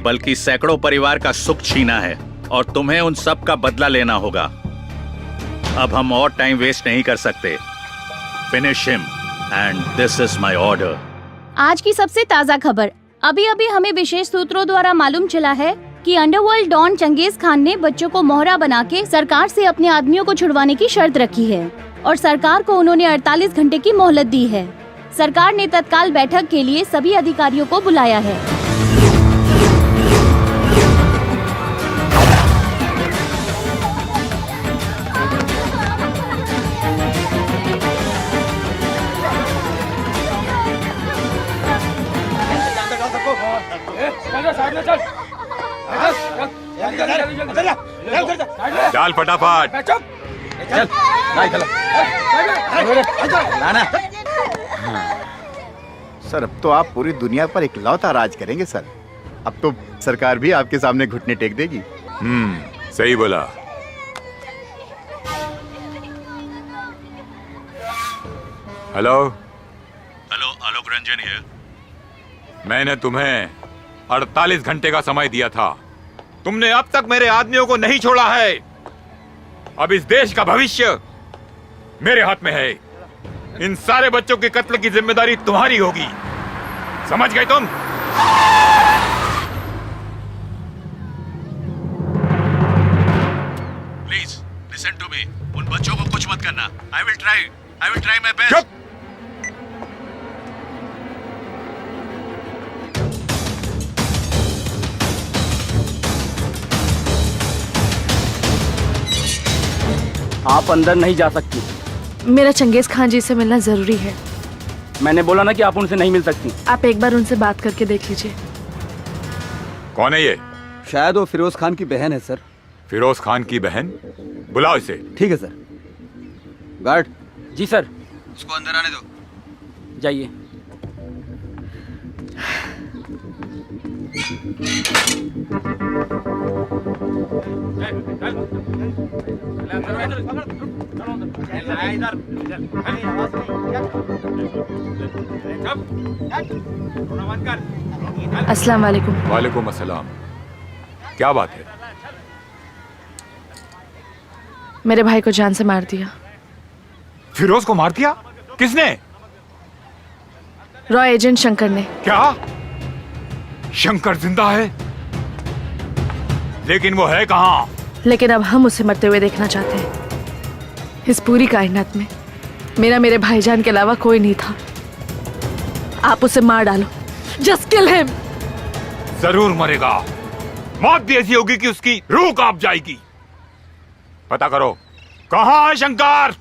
बल्कि सैकड़ों परिवार का सुख छीना है और तुम्हें उन सब का बदला लेना होगा। अब हम और टाइम वेस्ट नहीं कर सकते। Finish him and this is my order. आज की सबसे ताज़ा खबर। अभी अभी हमें विशेष सूत्रों द्वारा मालूम चला है कि अंडरवर्ल्ड डॉन चंगेज खान ने बच्चों को मोहरा बना के सरकार से अपने आदमियों को छुड़वाने की शर्त रखी है और सरकार को उन्होंने 48 घंटे की मोहलत दी है। सरकार ने तत्काल बैठक के लिए सभी अधिकारियों को बुलाया है। चल फटाफट। सर, अब तो आप पूरी दुनिया पर इकलौता राज करेंगे सर। अब तो सरकार भी आपके सामने घुटने टेक देगी। सही बोला। Hello hello, Alok Ranjan here. मैंने तुम्हें 48 घंटे का समय दिया था, तुमने अब तक मेरे आदमियों को नहीं छोड़ा है। अब इस देश का भविष्य मेरे हाथ में है। इन सारे बच्चों के कत्ल की जिम्मेदारी तुम्हारी होगी, समझ गए तुम? Please listen to me. उन बच्चों को कुछ मत करना। I will try my best. आप अंदर नहीं जा सकती। मेरा चंगेज खान जी से मिलना जरूरी है। मैंने बोला ना कि आप उनसे नहीं मिल सकती। आप एक बार उनसे बात करके देख लीजिए। कौन है ये? शायद वो फिरोज खान की बहन है सर। फिरोज खान की बहन, बुलाओ इसे। ठीक है सर। गार्ड। जी सर। उसको अंदर आने दो। जाइए। अस्सलाम वालेकुम। वालेकुम अस्सलाम। क्या बात है? मेरे भाई को जान से मार दिया। फिरोज को मार दिया? किसने? रॉय एजेंट शंकर ने। क्या? शंकर जिंदा है? लेकिन वो है कहाँ? लेकिन अब हम उसे मरते हुए देखना चाहते हैं। इस पूरी कायनात में मेरे भाईजान के अलावा कोई नहीं था। आप उसे मार डालो। Just kill him. जरूर मरेगा। मौत भी ऐसी होगी कि उसकी रूह कांप जाएगी। पता करो कहाँ है शंकर?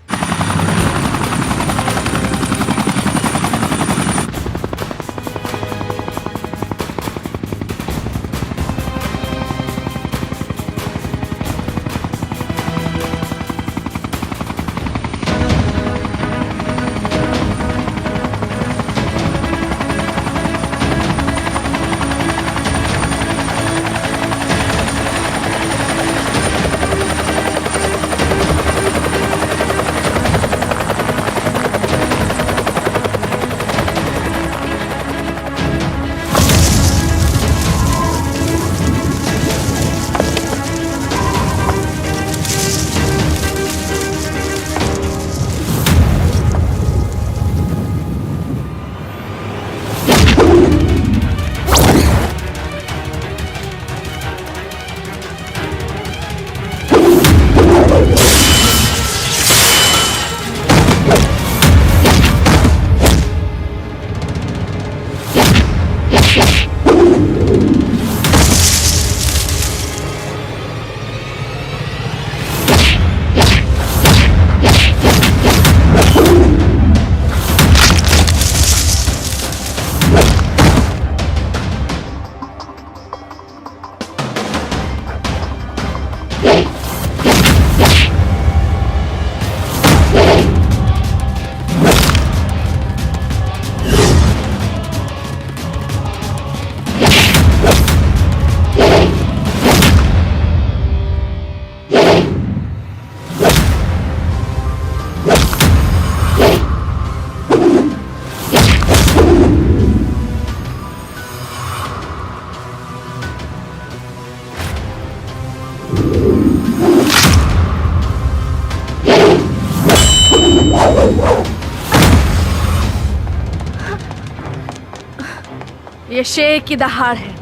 ये शेर की दहाड़ है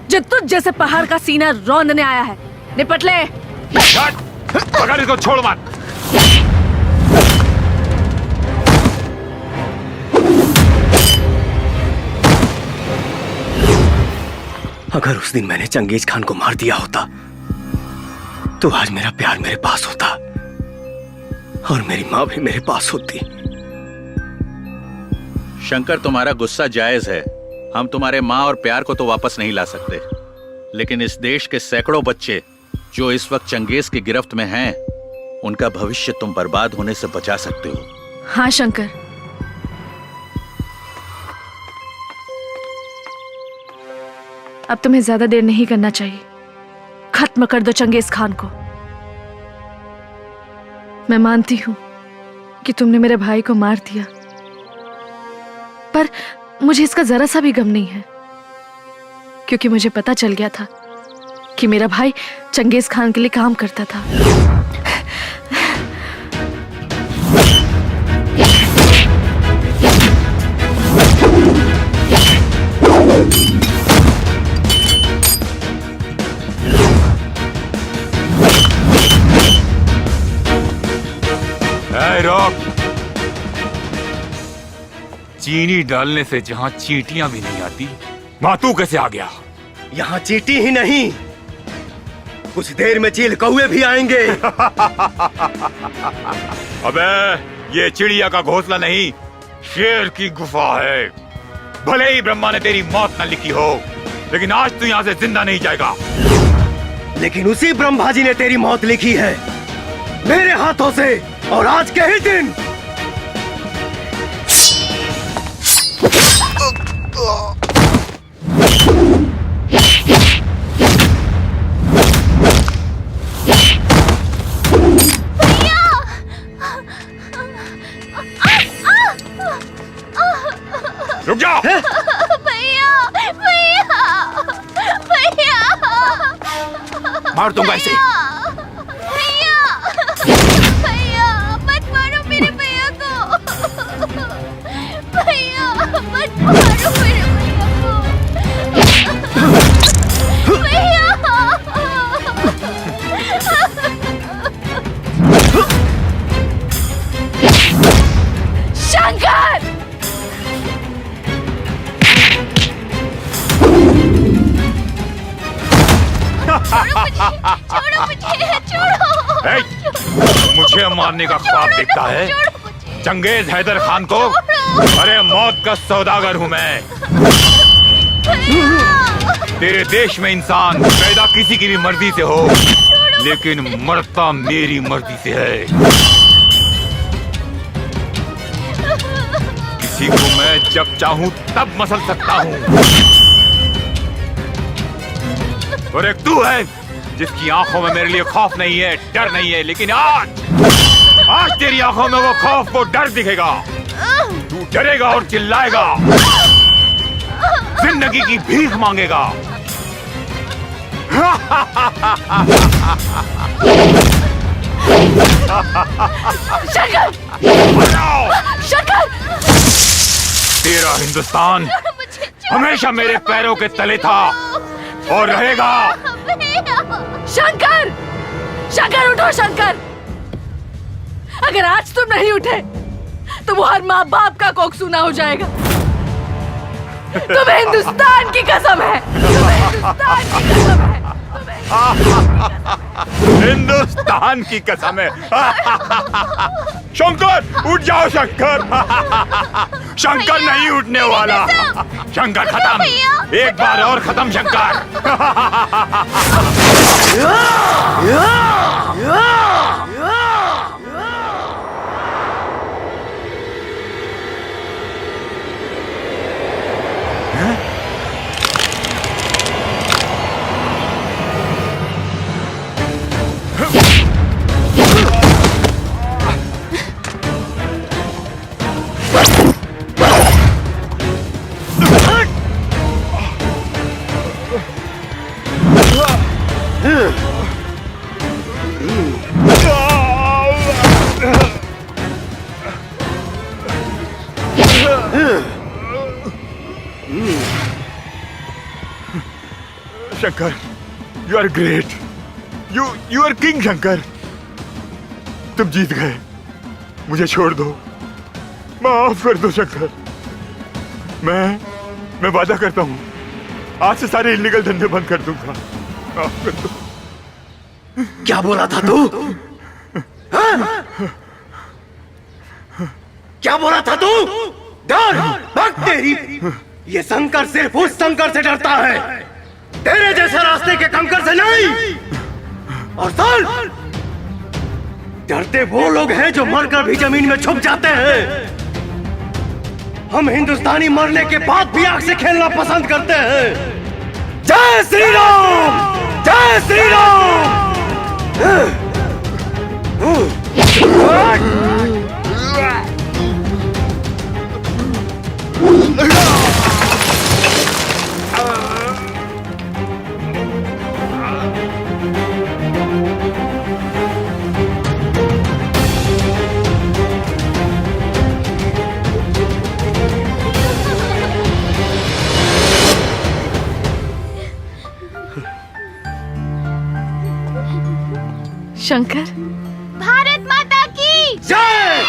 जो तुझ जैसे पहाड़ का सीना रौंदने आया है। निपट ले। पकड़ इसको, छोड़ मत। अगर उस दिन मैंने चंगेज खान को मार दिया होता तो आज मेरा प्यार मेरे पास होता और मेरी माँ भी मेरे पास होती। शंकर, तुम्हारा गुस्सा जायज है। हम तुम्हारे माँ और प्यार को तो वापस नहीं ला सकते, लेकिन इस देश के सैकड़ों बच्चे जो इस वक्त चंगेज की गिरफ्त में हैं, उनका भविष्य तुम बर्बाद होने से बचा सकते हो। हाँ शंकर, अब तुम्हें ज्यादा देर नहीं करना चाहिए। खत्म कर दो चंगेज खान को। मैं मानती हूं कि तुमने मेरे भाई को मार दिया, पर मुझे इसका जरा सा भी गम नहीं है, क्योंकि मुझे पता चल गया था कि मेरा भाई चंगेज खान के लिए काम करता था। रोक। चीनी डालने से जहां चींटियां भी नहीं आती, वहां तू कैसे आ गया? यहाँ चींटी ही नहीं, कुछ देर में चील कौवे भी आएंगे। अबे, ये चिड़िया का घोंसला नहीं, शेर की गुफा है। भले ही ब्रह्मा ने तेरी मौत न लिखी हो, लेकिन आज तू यहाँ से जिंदा नहीं जाएगा। लेकिन उसी ब्रह्मा जी ने तेरी मौत लिखी है मेरे हाथों से, और आज के ही दिन। रुक जाओ। भैया भैया भैया मार दूंगा इसे। भैया भैया मत मारो मेरे भैया को। भैया मत मारो मेरे भैया को। भैया शंकर छोड़ो मुझे, छोड़ो। मुझे मारने का ख्वाब देखता है चंगेज हैदर खान को? अरे मौत का सौदागर हूँ मैं। तेरे देश में इंसान पैदा किसी की भी मर्जी से हो, लेकिन मरता मेरी मर्जी से है। किसी को मैं जब चाहूं तब मसल सकता हूँ, और एक तू है जिसकी आंखों में मेरे लिए खौफ नहीं है, डर नहीं है, लेकिन आज तेरी आंखों में वो खौफ, वो डर दिखेगा। तू डरेगा और चिल्लाएगा, जिंदगी की भीख मांगेगा। शंकर! शंकर! तेरा हिंदुस्तान हमेशा मेरे पैरों के तले था और रहेगा। शंकर! शंकर उठो शंकर! अगर आज तुम नहीं उठे तो वो हर माँ बाप का कोख सूना हो जाएगा। तुम्हें हिंदुस्तान की कसम है, तुम्हें हिंदुस्तान की कसम है, हिंदुस्तान की कसम है। शंकर उठ जाओ शंकर। शंकर नहीं उठने वाला। शंकर खत्म, एक बार और खत्म Shankar. Shankar, you are great, you are king Shankar. तुम जीत गए, मुझे छोड़ दो, माफ कर दो शंकर। मैं वादा करता हूँ आज से सारे इलीगल धंधे बंद कर दूंगा। माफ कर दो। क्या बोला था तू? क्या बोला था तू? डर भक्त तेरी। ये शंकर सिर्फ उस शंकर से डरता है, तेरे जैसे रास्ते के कंकर से नहीं। और सुन, डरते वो लोग हैं जो मरकर भी जमीन में छुप जाते हैं। हम हिंदुस्तानी मरने के बाद भी आग से खेलना पसंद करते हैं। जय श्री राम, जय श्री राम। शंकर, भारत माता की जय।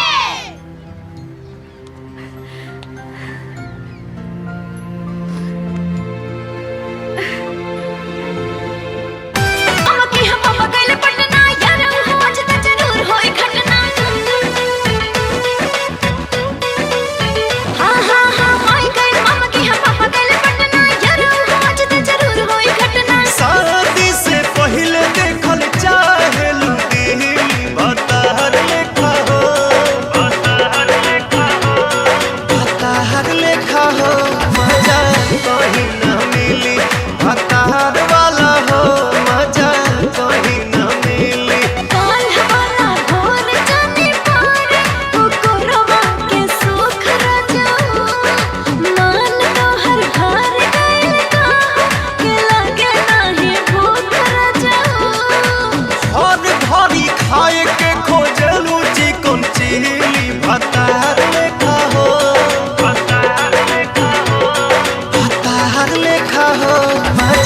शादी से पहले हो